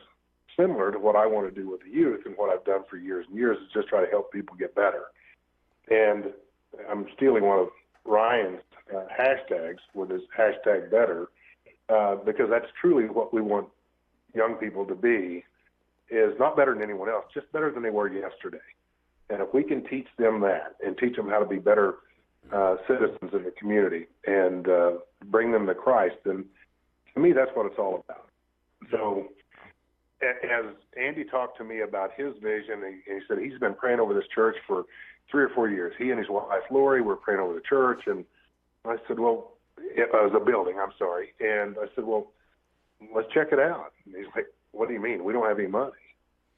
similar to what I want to do with the youth, and what I've done for years and years is just try to help people get better. And I'm stealing one of Ryan's hashtags with his hashtag better, because that's truly what we want young people to be, is not better than anyone else, just better than they were yesterday. And if we can teach them that and teach them how to be better citizens in the community and bring them to Christ, then to me that's what it's all about. So as Andy talked to me about his vision, and he said he's been praying over this church for 3 or 4 years. He and his wife, Lori, were praying over the church. And I said, well, it was a building, I'm sorry. And I said, well, let's check it out. And he's like, what do you mean? We don't have any money.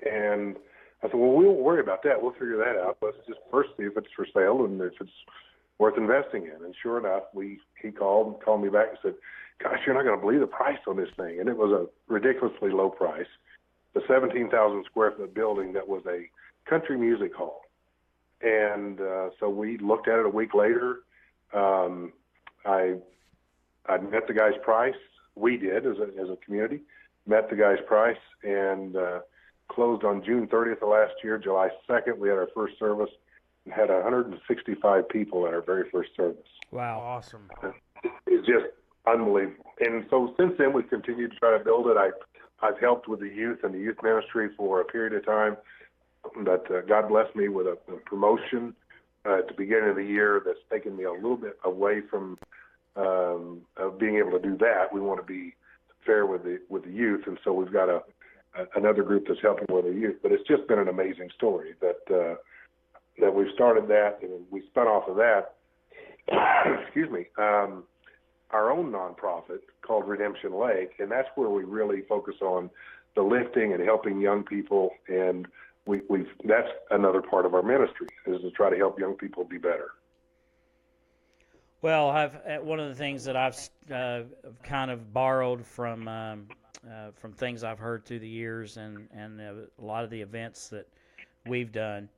And I said, well, we won't worry about that. We'll figure that out. Let's just first see if it's for sale and if it's worth investing in. And sure enough, he called me back and said, gosh, you're not going to believe the price on this thing. And it was a ridiculously low price. The 17,000 square foot building that was a country music hall. And so we looked at it a week later. I met the guy's price. We did as a community, met the guy's price, and closed on June 30th of last year. July 2nd, we had our first service and had 165 people at our very first service. Wow. Awesome. It's just unbelievable. And so since then, we've continued to try to build it. I've helped with the youth and the youth ministry for a period of time, but God blessed me with a promotion at the beginning of the year that's taken me a little bit away from being able to do that. We want to be fair with the youth, and so we've got another group that's helping with the youth. But it's just been an amazing story that we've started that, and we spun off of that. Excuse me. Our own nonprofit called Redemption Lake, and that's where we really focus on the lifting and helping young people, and that's another part of our ministry, is to try to help young people be better. Well, one of the things that I've kind of borrowed from things I've heard through the years and a lot of the events that we've done,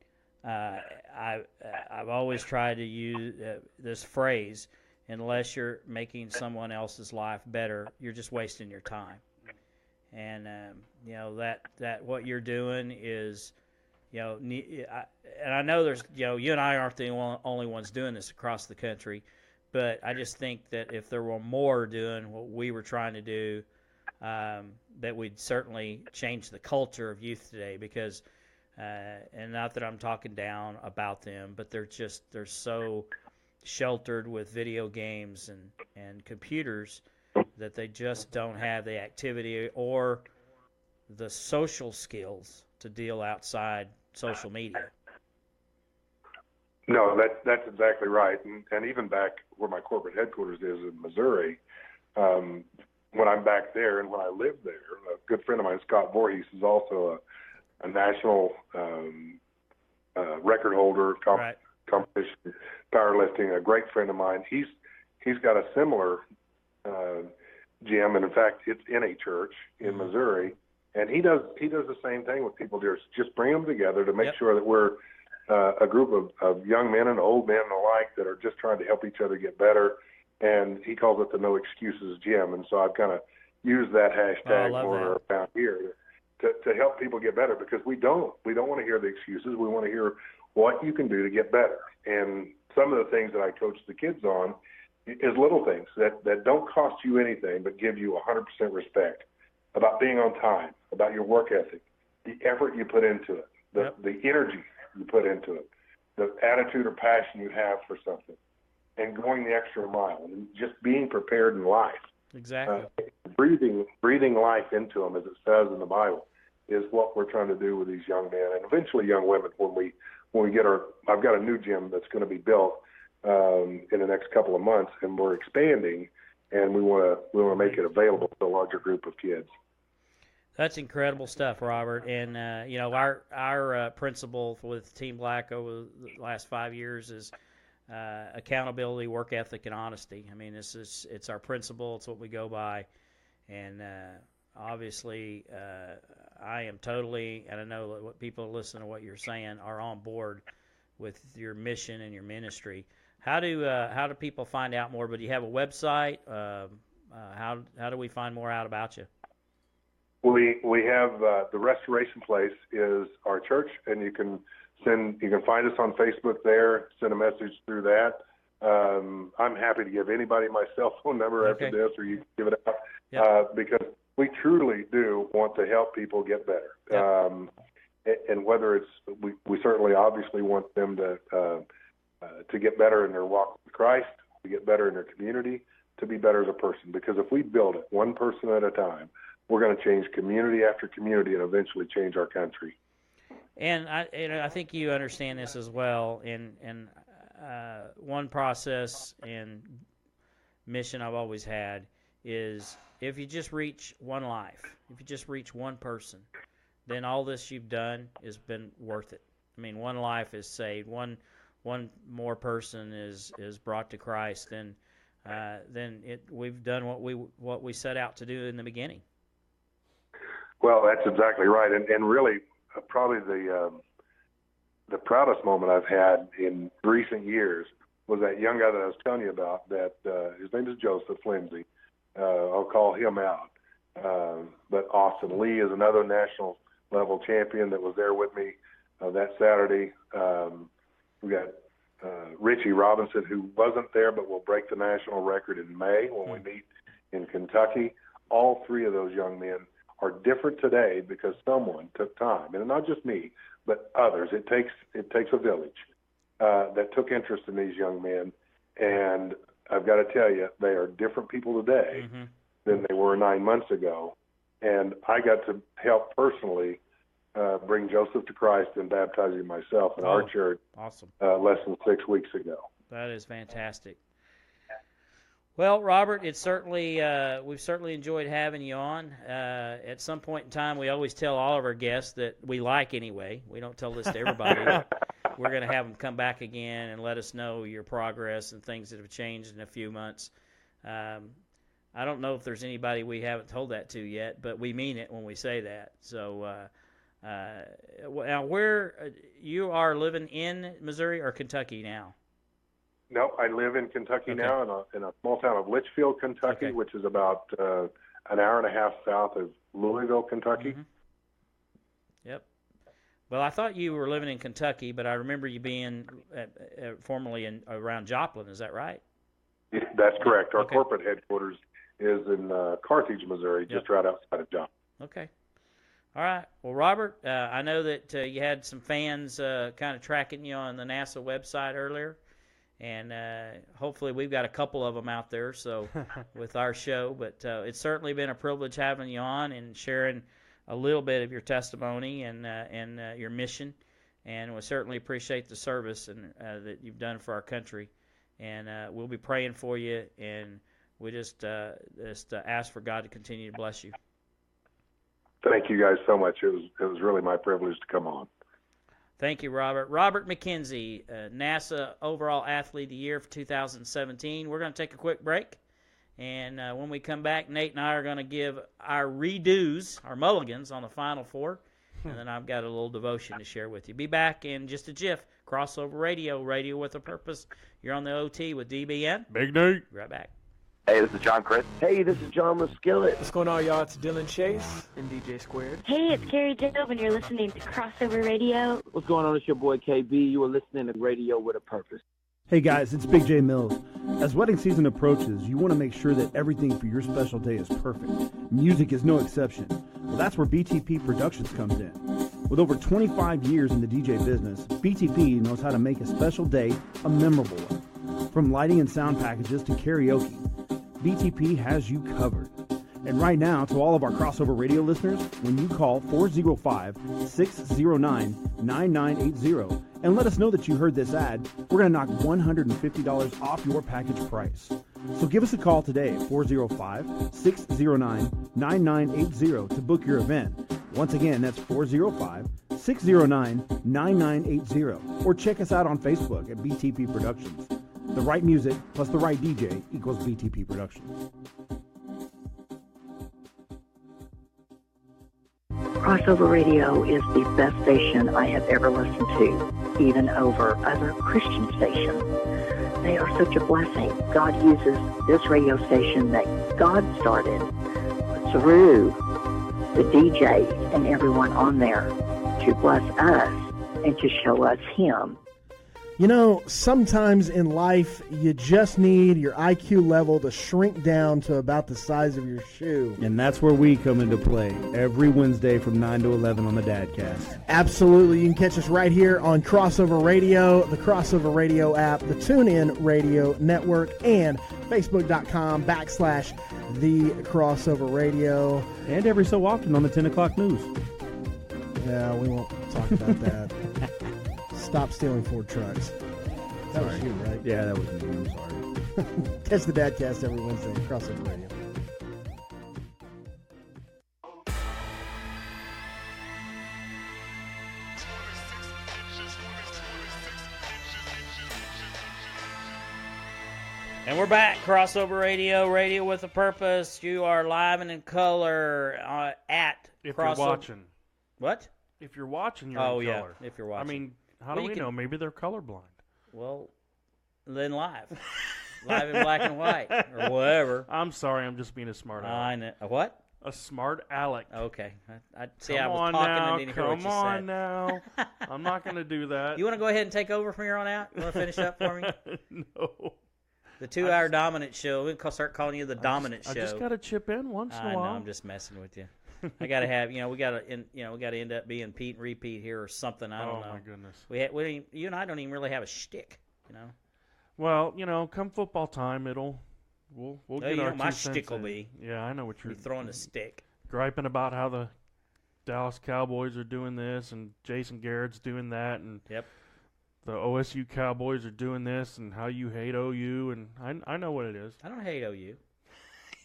I've always tried to use this phrase: unless you're making someone else's life better, you're just wasting your time. And that what you're doing is, and I know there's, you and I aren't the only ones doing this across the country, but I just think that if there were more doing what we were trying to do, that we'd certainly change the culture of youth today. Because, and not that I'm talking down about them, but they're so sheltered with video games and computers that they just don't have the activity or the social skills to deal outside social media. No, that's exactly right. And even back where my corporate headquarters is in Missouri, when I'm back there and when I lived there, a good friend of mine, Scott Voorhees, is also a national record holder, competition, powerlifting, a great friend of mine. He's got a similar gym, and in fact, it's in a church in Missouri, and he does the same thing with people. Just bring them together to make sure that we're a group of young men and old men alike that are just trying to help each other get better. And he calls it the No Excuses Gym, and so I've kind of used that hashtag around here to help people get better, because we don't want to hear the excuses. We want to hear what you can do to get better. And some of the things that I coach the kids on is little things that don't cost you anything but give you 100% respect, about being on time, about your work ethic, the effort you put into it, the energy you put into it, the attitude or passion you have for something, and going the extra mile, and just being prepared in life. Exactly. Breathing life into them, as it says in the Bible, is what we're trying to do with these young men and eventually young women. When we get I've got a new gym that's going to be built in the next couple of months, and we're expanding, and we want to make it available to a larger group of kids. That's incredible stuff, Robert. And our principle with Team Black over the last 5 years is accountability, work ethic, and honesty. I mean, it's our principle. It's what we go by. And obviously, I am totally, and I know what people listening to what you're saying are on board your mission and your ministry. How do people find out more? But do you have a website? How do we find more out about you? We have the Restoration Place is our church, and you can find us on Facebook there. Send a message through that. I'm happy to give anybody my cell phone number after this, or you can give it out, because we truly do want to help people get better. And whether it's we certainly obviously want them to get better in their walk with Christ, to get better in their community, to be better as a person. Because if we build it one person at a time, we're going to change community after community and eventually change our country. And I think you understand this as well. And one process and mission I've always had is if you just reach one life, if you just reach one person, then all this you've done has been worth it. I mean, one life is saved, one more person is brought to Christ, then we've done what we set out to do in the beginning. Well, that's exactly right, and really probably the proudest moment I've had in recent years was that young guy that I was telling you about. That his name is Joseph Lindsay. I'll call him out. But Austin Lee is another national level champion that was there with me that Saturday. We got Richie Robinson, who wasn't there but will break the national record in May when we meet in Kentucky. All three of those young men are different today because someone took time, and not just me, but others. It takes a village that took interest in these young men, and I've got to tell you, they are different people today than they were 9 months ago. And I got to help personally bring Joseph to Christ and baptize him myself in our church. Awesome. Less than 6 weeks ago. That is fantastic. Well, Robert, it's certainly we've certainly enjoyed having you on. At some point in time, we always tell all of our guests that we like anyway. We don't tell this to everybody. We're going to have them come back again and let us know your progress and things that have changed in a few months. I don't know if there's anybody we haven't told that to yet, but we mean it when we say that. So now, where you are living in Missouri or Kentucky now? No, I live in Kentucky now in a small town of Litchfield, Kentucky, which is about an hour and a half south of Louisville, Kentucky. Yep. Well, I thought you were living in Kentucky, but I remember you being formerly around Joplin. Is that right? That's correct. Our corporate headquarters is in Carthage, Missouri, just right outside of Joplin. Okay. All right. Well, Robert, I know that you had some fans kind of tracking you on the NASA website earlier. And hopefully we've got a couple of them out there so with our show. But it's certainly been a privilege having you on and sharing a little bit of your testimony and your mission. And we certainly appreciate the service and that you've done for our country. And we'll be praying for you. And we just ask for God to continue to bless you. Thank you guys so much. It was really my privilege to come on. Thank you, Robert. Robert McKinzie, NASA Overall Athlete of the Year for 2017. We're going to take a quick break. And when we come back, Nate and I are going to give our redos, our mulligans, on the Final Four. And then I've got a little devotion to share with you. Be back in just a jiff. Crossover Radio, radio with a purpose. You're on the OT with DBN. Big Nate. Be right back. Hey, this is John Chris. Hey, this is John Muskillet. What's going on, y'all? It's Dylan Chase and DJ Squared. Hey, it's Carrie Job, and you're listening to Crossover Radio. What's going on? It's your boy KB. You are listening to Radio with a Purpose. Hey guys, it's Big J Mills. As wedding season approaches, you want to make sure that everything for your special day is perfect. Music is no exception. Well, that's where BTP Productions comes in. With over 25 years in the DJ business, BTP knows how to make a special day a memorable one. From lighting and sound packages to karaoke, BTP has you covered. And right now, to all of our Crossover Radio listeners, when you call 405-609-9980 and let us know that you heard this ad, we're going to knock $150 off your package price. So give us a call today at 405-609-9980 to book your event. Once again, that's 405-609-9980. Or check us out on Facebook at BTP Productions. The right music plus the right DJ equals BTP Productions. Crossover Radio is the best station I have ever listened to, even over other Christian stations. They are such a blessing. God uses this radio station that God started through the DJs and everyone on there to bless us and to show us Him. You know, sometimes in life, you just need your IQ level to shrink down to about the size of your shoe. And that's where we come into play every Wednesday from 9 to 11 on the Dadcast. Absolutely. You can catch us right here on Crossover Radio, the Crossover Radio app, the TuneIn Radio Network, and Facebook.com/The Crossover Radio. And every so often on the 10 o'clock news. Yeah, we won't talk about that. Stop stealing Ford trucks. That was you, right? Yeah, that was me. I'm sorry. Catch the Dadcast every Wednesday, Crossover Radio. And we're back, Crossover Radio, Radio with a Purpose. You are live and in color at If Crossover. you're watching. What? If you're watching, you're in color. If you're watching. I mean, how do we know? Maybe they're colorblind. Well, then live. Live in black and white, or whatever. I'm sorry, I'm just being a smart aleck. I know. A what? A smart aleck. Okay. I see. Come I was on talking now, and didn't hear what you come on said. now. I'm not going to do that. You want to go ahead and take over from here on out? You want to finish up for me? No. The 2-hour dominant show. We can start calling you the dominant show. I just got to chip in once in a while. I know. I'm just messing with you. I got to have, we got to end up being Pete and repeat here or something. I don't know. Oh my goodness. You and I don't even really have a shtick, Well, come football time, we'll get our my 2 cents shtick will in. be. Yeah, I know what you're throwing the stick. Griping about how the Dallas Cowboys are doing this and Jason Garrett's doing that, and the OSU Cowboys are doing this, and how you hate OU, and I know what it is. I don't hate OU.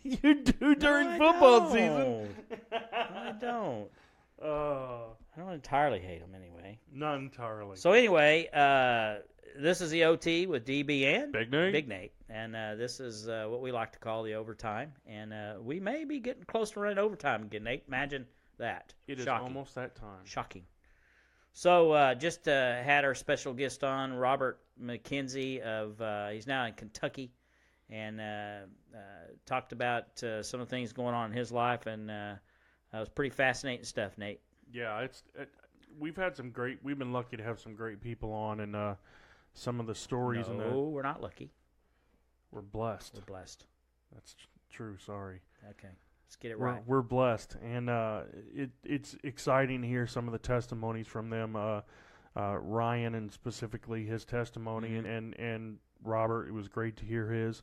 You do during football season. I don't. I don't entirely hate them anyway. Not entirely. So anyway, this is the OT with DB and Big Nate. Big Nate, and this is what we like to call the overtime, and we may be getting close to running overtime again, Nate. Imagine that. It is Shocking. almost that time. Shocking. So just had our special guest on, Robert McKinzie he's now in Kentucky, and talked about some of the things going on in his life, and it was pretty fascinating stuff, Nate. Yeah, we've been lucky to have some great people on, and some of the stories. No, we're not lucky. We're blessed. We're blessed. That's true. Sorry. Okay, let's get it right. We're blessed, and it's exciting to hear some of the testimonies from them. Ryan, and specifically his testimony, Mm-hmm. and Robert. It was great to hear his.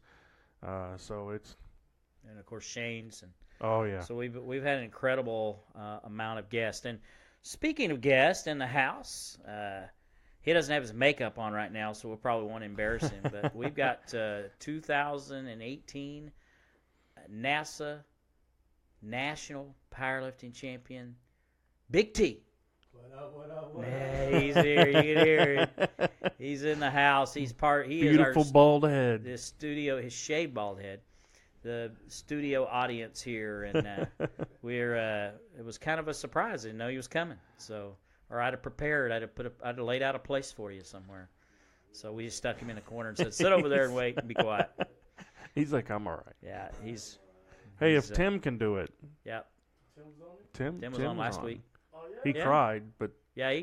And of course Shane's, and oh yeah. So we've had an incredible amount of guests. And speaking of guests in the house, he doesn't have his makeup on right now, so we probably won't embarrass him. But we've got 2018 NASA National Powerlifting Champion Big T. What up? Yeah, he's here. You can hear it. He's in the house. He Beautiful is our bald head. This studio, his shaved bald head. The studio audience here, and it was kind of a surprise. I didn't know he was coming, or I'd have prepared. I'd have laid out a place for you somewhere. So we just stuck him in a corner and said, "Sit over there and wait and be quiet." He's like, "I'm all right." Yeah, he's. Hey, if Tim can do it. Yep. Tim was on last week. He cried, but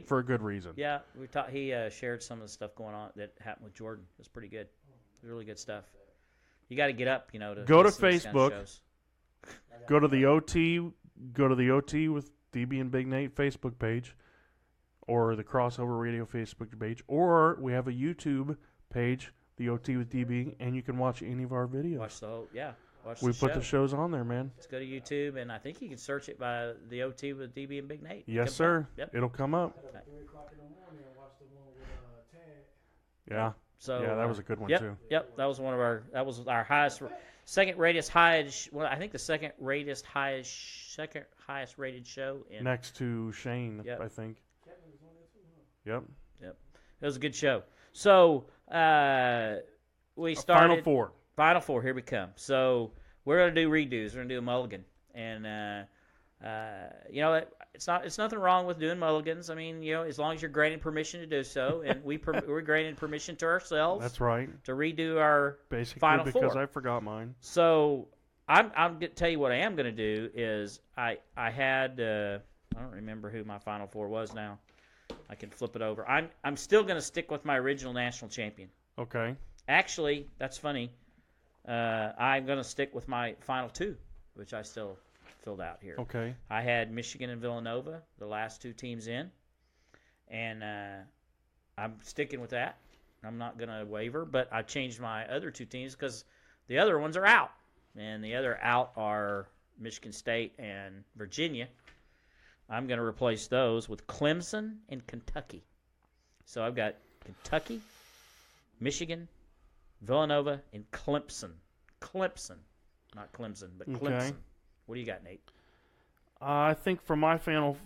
for a good reason. Yeah, he shared some of the stuff going on that happened with Jordan. It was pretty good. It was really good stuff. You got to get up, to go to listen to these kind Facebook. of shows. Go to the OT with DB and Big Nate Facebook page, or the Crossover Radio Facebook page, or we have a YouTube page, the OT with DB, and you can watch any of our videos. Watch We put the shows on there, man. Let's go to YouTube, and I think you can search it by the OT with DB and Big Nate. Yes, sir. Yep. It'll come up. Yeah. So that was a good one too. Yep, that was our highest, second highest. Well, I think the second highest rated show next to Shane, I think. Yep. It was a good show. So we started Final four. Here we come. So we're gonna do redos. We're gonna do a mulligan, and It's nothing wrong with doing mulligans. I mean, as long as you're granted permission to do so, and we're granted permission to ourselves. That's right. To redo our basically final because four. I forgot mine. So I'm going to tell you what I am going to do is I had I don't remember who my final four was now. I can flip it over. I'm still going to stick with my original national champion. Okay. Actually, that's funny. I'm going to stick with my final two, which I still filled out here. Okay. I had Michigan and Villanova, the last two teams in, and I'm sticking with that. I'm not going to waver, but I changed my other two teams because the other ones are out, and the other out are Michigan State and Virginia. I'm going to replace those with Clemson and Kentucky. So I've got Kentucky, Michigan, Villanova, and Clemson. Clemson, not Clemson, but Clemson. Okay. What do you got, Nate? I think for my final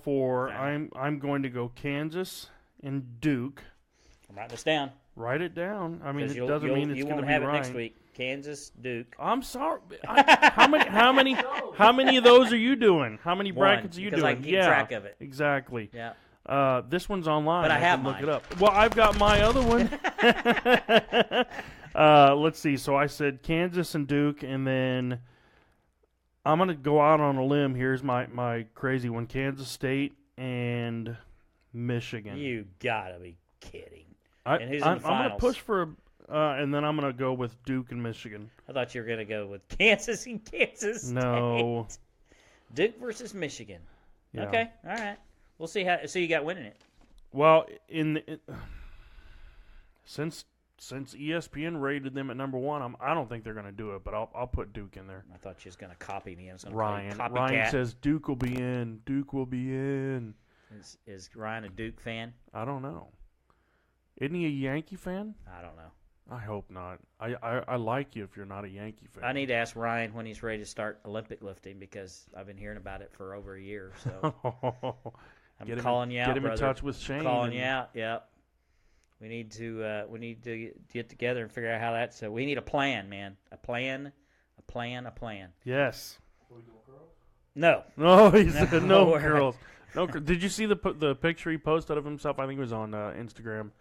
four, I'm going to go Kansas and Duke. I'm writing this down. Write it down. I mean, it Because doesn't mean it's you going to won't be have right. it next week. Kansas, Duke. I'm sorry. How many of those are you doing? How many brackets are you because doing? I can keep track of it. Exactly. Yeah. This one's online. But I have can mine. look it up. Well, I've got my other one. Let's see. So I said Kansas and Duke, and then I'm going to go out on a limb. Here's my crazy one: Kansas State and Michigan. You gotta be kidding. And who's in the I'm going to finals? push for, and then I'm going to go with Duke and Michigan. I thought you were gonna go with Kansas and Kansas State. No. Duke versus Michigan. Yeah. Okay. All right. We'll see how. So you got winning it. Well, since ESPN rated them at number one, I don't think they're going to do it, but I'll put Duke in there. I thought you was gonna copy me. I was gonna Ryan copycat. Ryan says Duke will be in. Duke will be in. Is Ryan a Duke fan? I don't know. Isn't he a Yankee fan? I don't know. I hope not. I like you if you're not a Yankee fan. I need to ask Ryan when he's ready to start Olympic lifting because I've been hearing about it for over a year. So I'm calling you out, Get him brother. in touch with Shane. Calling you out. Yep. We need to get together and figure out how that's. So we need a plan, man. A plan. Yes. No. No, he said no we're- girls. No. Did you see the picture he posted of himself? I think it was on Instagram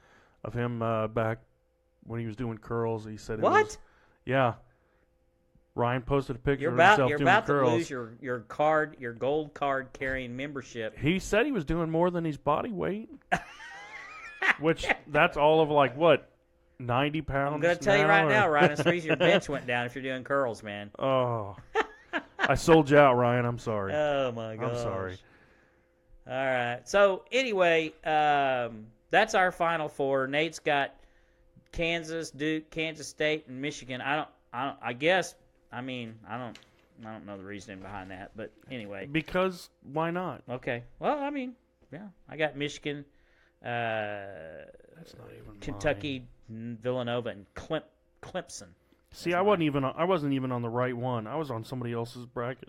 of him back when he was doing curls. He said, What? Yeah. Ryan posted a picture You're of about himself doing curls. to lose your gold card carrying membership. He said he was doing more than his body weight, which that's all of like what 90 pounds. I'm going to tell you right now, Ryan, it's the reason your bench went down if you're doing curls, man. Oh, I sold you out, Ryan. I'm sorry. Oh my gosh. I'm sorry. All right. So anyway, that's our final four. Nate's got Kansas, Duke, Kansas State, and Michigan. I don't know the reasoning behind that, but anyway. Because why not? Okay. Well, I mean, yeah, I got Michigan, That's not even Kentucky, Villanova, and Clemson. See, I wasn't even on the right one. I was on somebody else's bracket.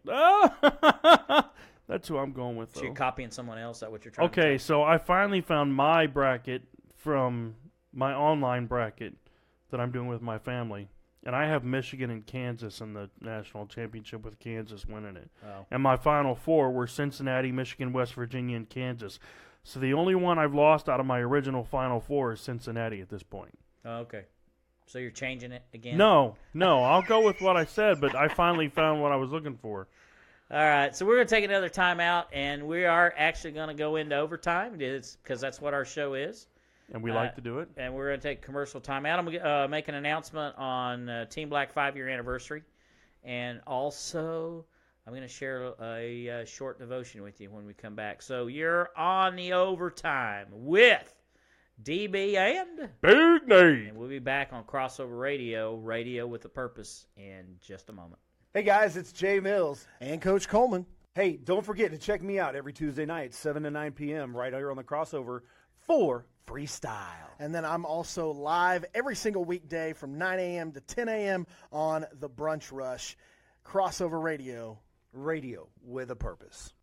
That's who I'm going with, though. So you're copying someone else? Is that what you're trying to Okay, so I finally found my bracket from my online bracket that I'm doing with my family. And I have Michigan and Kansas in the national championship with Kansas winning it. Oh. And my final four were Cincinnati, Michigan, West Virginia, and Kansas. So the only one I've lost out of my original final four is Cincinnati at this point. Oh, okay. So you're changing it again? No, I'll go with what I said, but I finally found what I was looking for. All right, so we're going to take another time out, and we are actually going to go into overtime because that's what our show is. And we like to do it. And we're going to take commercial time out. I'm going to make an announcement on Team Black 5-year anniversary. And also, I'm going to share a short devotion with you when we come back. So you're on the overtime with DB and Big Nate. And we'll be back on Crossover Radio with a Purpose, in just a moment. Hey guys, it's Jay Mills. And Coach Coleman. Hey, don't forget to check me out every Tuesday night, 7 to 9 p.m. right here on the Crossover for Freestyle. And then I'm also live every single weekday from 9 a.m. to 10 a.m. on The Brunch Rush. Crossover Radio. Radio with a Purpose.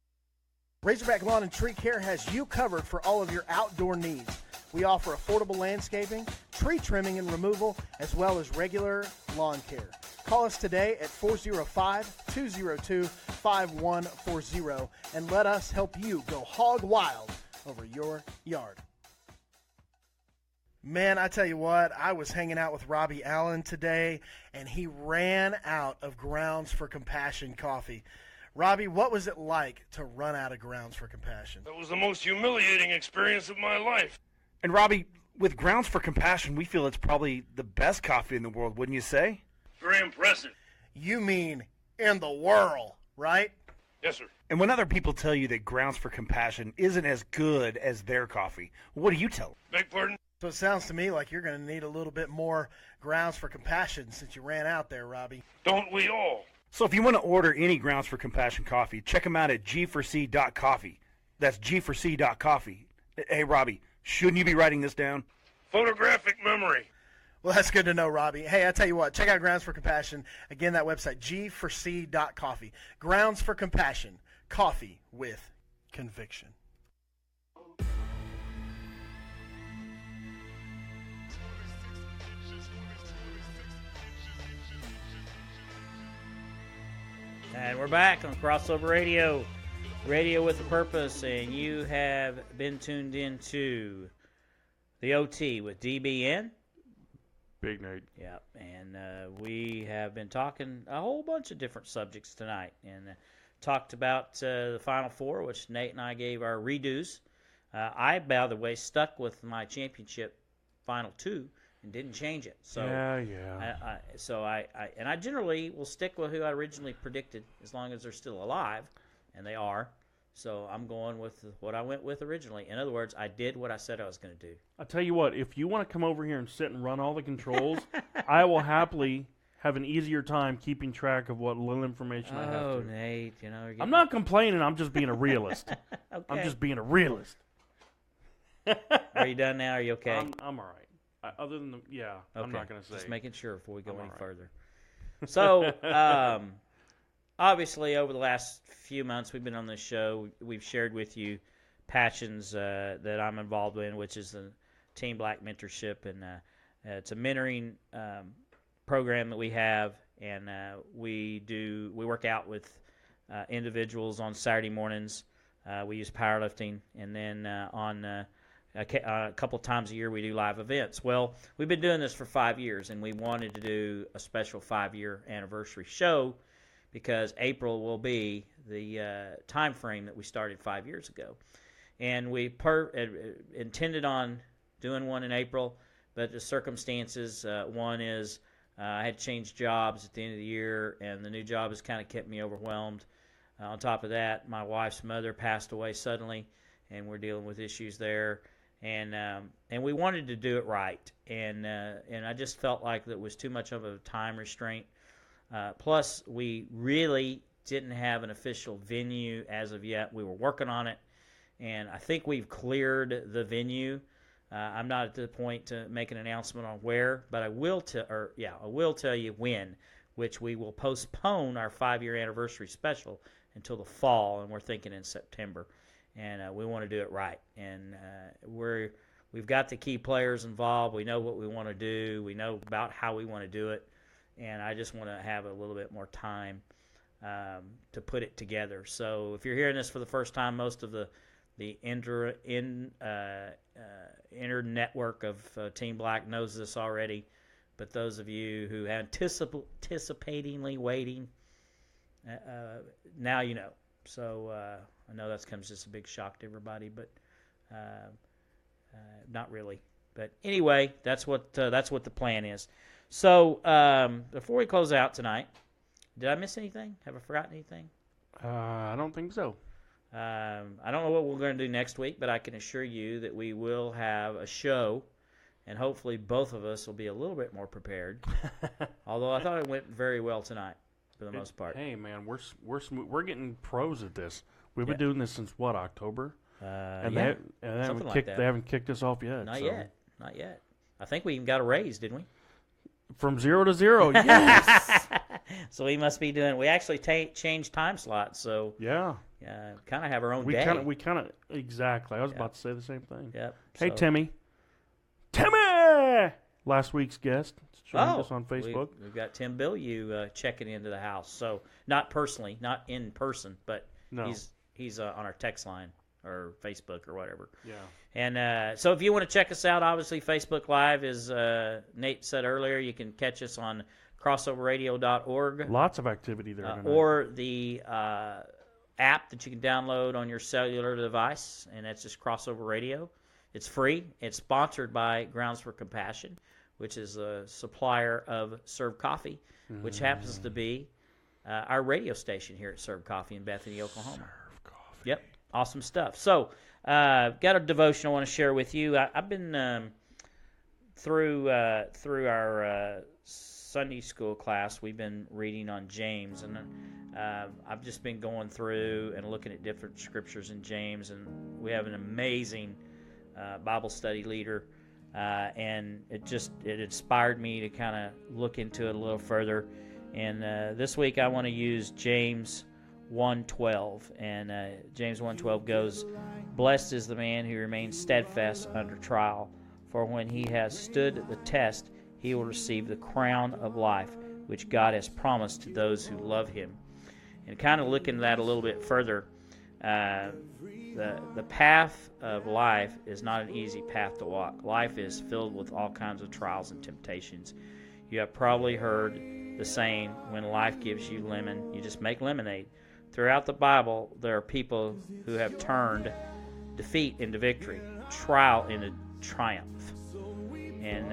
Razorback Lawn and Tree Care has you covered for all of your outdoor needs. We offer affordable landscaping, tree trimming and removal, as well as regular lawn care. Call us today at 405-202-4600. 888-866-5140 and let us help you go hog wild over your yard. Man, I tell you what, I was hanging out with Robbie Allen today, and he ran out of Grounds for Compassion coffee. Robbie, what was it like to run out of Grounds for Compassion? That was the most humiliating experience of my life. And Robbie, with Grounds for Compassion, we feel it's probably the best coffee in the world, wouldn't you say? Very impressive. You mean in the world, right? Yes, sir. And when other people tell you that Grounds for Compassion isn't as good as their coffee, what do you tell them? Beg pardon? So it sounds to me like you're going to need a little bit more Grounds for Compassion since you ran out there, Robbie. Don't we all? So if you want to order any Grounds for Compassion coffee, check them out at g4c.coffee. That's g4c.coffee. Hey, Robbie, shouldn't you be writing this down? Photographic memory. Well, that's good to know, Robbie. Hey, I tell you what, check out Grounds for Compassion. Again, that website, g4c.coffee. Grounds for Compassion. Coffee with conviction. And we're back on Crossover Radio, Radio with a Purpose, and you have been tuned into the OT with DBN. Big Nate. Yeah, and we have been talking a whole bunch of different subjects tonight, and talked about the Final Four, which Nate and I gave our redos. I, by the way, stuck with my championship Final Two and didn't change it. So I generally will stick with who I originally predicted as long as they're still alive, and they are. So I'm going with what I went with originally. In other words, I did what I said I was going to do. I'll tell you what, if you want to come over here and sit and run all the controls, I will happily have an easier time keeping track of what little information I have to. Oh, Nate, you know. I'm not complaining. I'm just being a realist. Okay. I'm just being a realist. Are you done now? Are you okay? I'm all right. Other than Okay. I'm not going to say. Just making sure before we go any further. So, obviously, over the last few months we've been on this show, we've shared with you passions that I'm involved in, which is the Team Black Mentorship, and it's a mentoring program that we have, and we work out with individuals on Saturday mornings. We use powerlifting, and then a couple times a year we do live events. Well, we've been doing this for 5 years, and we wanted to do a special 5-year anniversary show because April will be the time frame that we started 5 years ago. And we intended on doing one in April, but the circumstances, one is I had changed jobs at the end of the year, and the new job has kind of kept me overwhelmed. On top of that, my wife's mother passed away suddenly, and we're dealing with issues there. And we wanted to do it right, and I just felt like that was too much of a time restraint. Plus, we really didn't have an official venue as of yet. We were working on it, and I think we've cleared the venue. I'm not at the point to make an announcement on where, but I will tell you when, which we will postpone our 5-year anniversary special until the fall, and we're thinking in September. And we want to do it right. And we've got the key players involved. We know what we want to do. We know about how we want to do it. And I just want to have a little bit more time to put it together. So if you're hearing this for the first time, most of the inner network of Team Black knows this already. But those of you who anticipatingly waiting, now you know. So I know that comes as a big shock to everybody, but not really. But anyway, that's what the plan is. So before we close out tonight, did I miss anything? Have I forgotten anything? I don't think so. I don't know what we're going to do next week, but I can assure you that we will have a show, and hopefully both of us will be a little bit more prepared. Although I thought it went very well tonight. For the most part. Hey man, we're smooth. We're getting pros at this. We've been doing this since what, October? They haven't kicked us off yet. Not yet. I think we even got a raise, didn't we? From 0 to 0. Yes. So we must be doing. We actually changed time slots. So yeah. Kind of have our own day. We kind of exactly. I was about to say the same thing. Yep. Hey Timmy. Last week's guest joined us on Facebook. We've got Tim Bilyeu checking into the house. So not personally, not in person, but he's on our text line or Facebook or whatever. Yeah. And so if you want to check us out, obviously Facebook Live, as Nate said earlier, you can catch us on crossoverradio.org. Lots of activity there tonight. Or the app that you can download on your cellular device, and that's just Crossover Radio. It's free. It's sponsored by Grounds for Compassion, which is a supplier of Serve Coffee, which happens to be our radio station here at Serve Coffee in Bethany, Oklahoma. Serve Coffee. Yep, awesome stuff. So, got a devotion I want to share with you. I've been through our Sunday school class. We've been reading on James, and I've just been going through and looking at different scriptures in James, and we have an amazing Bible study leader, and it inspired me to kind of look into it a little further. And this week I want to use James 1:12, and James 1:12 goes, "Blessed is the man who remains steadfast under trial, for when he has stood the test, he will receive the crown of life, which God has promised to those who love him." And kind of looking at that a little bit further, the path of life is not an easy path to walk. Life is filled with all kinds of trials and temptations. You have probably heard the saying, when life gives you lemon, you just make lemonade. Throughout the Bible, there are people who have turned defeat into victory, trial into triumph. And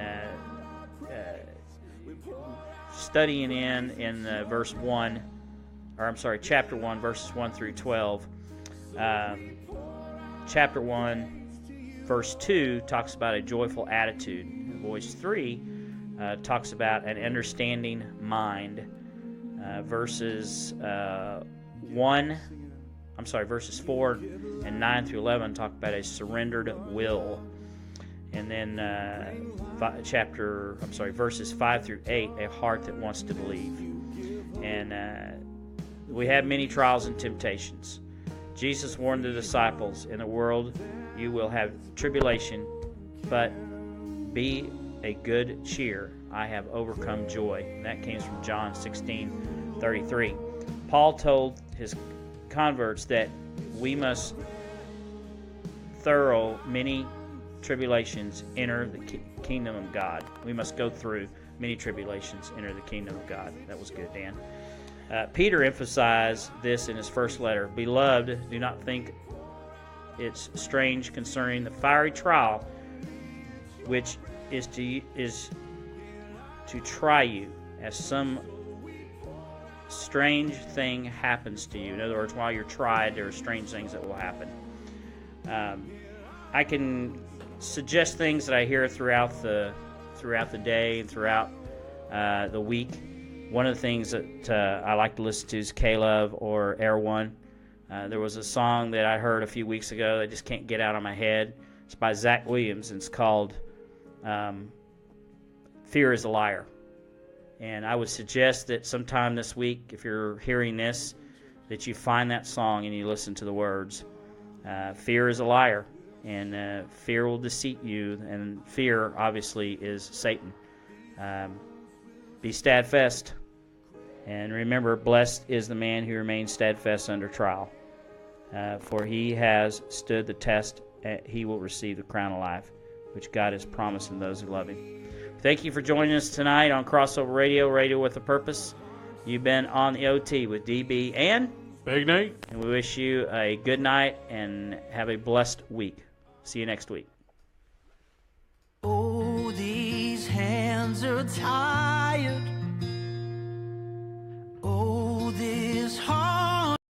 studying in verse 1, chapter 1, verses 1 through 12. Chapter 1, verse 2 talks about a joyful attitude. Verse 3 talks about an understanding mind. Verses 4 and 9 through 11 talk about a surrendered will. And then verses 5 through 8, a heart that wants to believe. And we have many trials and temptations. Jesus warned the disciples, in the world you will have tribulation, but be a good cheer. I have overcome joy. And that came from John 16:33. Paul told his converts that we must through many tribulations enter the kingdom of God. We must go through many tribulations, enter the kingdom of God. That was good, Dan. Peter emphasized this in his first letter. Beloved, do not think it's strange concerning the fiery trial which is to try you, as some strange thing happens to you. In other words, while you're tried, there are strange things that will happen. I can suggest things that I hear throughout the day and throughout the week. One of the things that I like to listen to is K-Love or Air One. There was a song that I heard a few weeks ago that I just can't get out of my head. It's by Zach Williams, and it's called Fear is a Liar. And I would suggest that sometime this week, if you're hearing this, that you find that song and you listen to the words. Fear is a liar, and fear will deceive you, and fear, obviously, is Satan. Be steadfast, and remember, blessed is the man who remains steadfast under trial. For he has stood the test, he will receive the crown of life, which God has promised in those who love him. Thank you for joining us tonight on Crossover Radio, Radio with a Purpose. You've been on the OT with DB and Big Nate. And we wish you a good night and have a blessed week. See you next week. Oh, these hands are tired.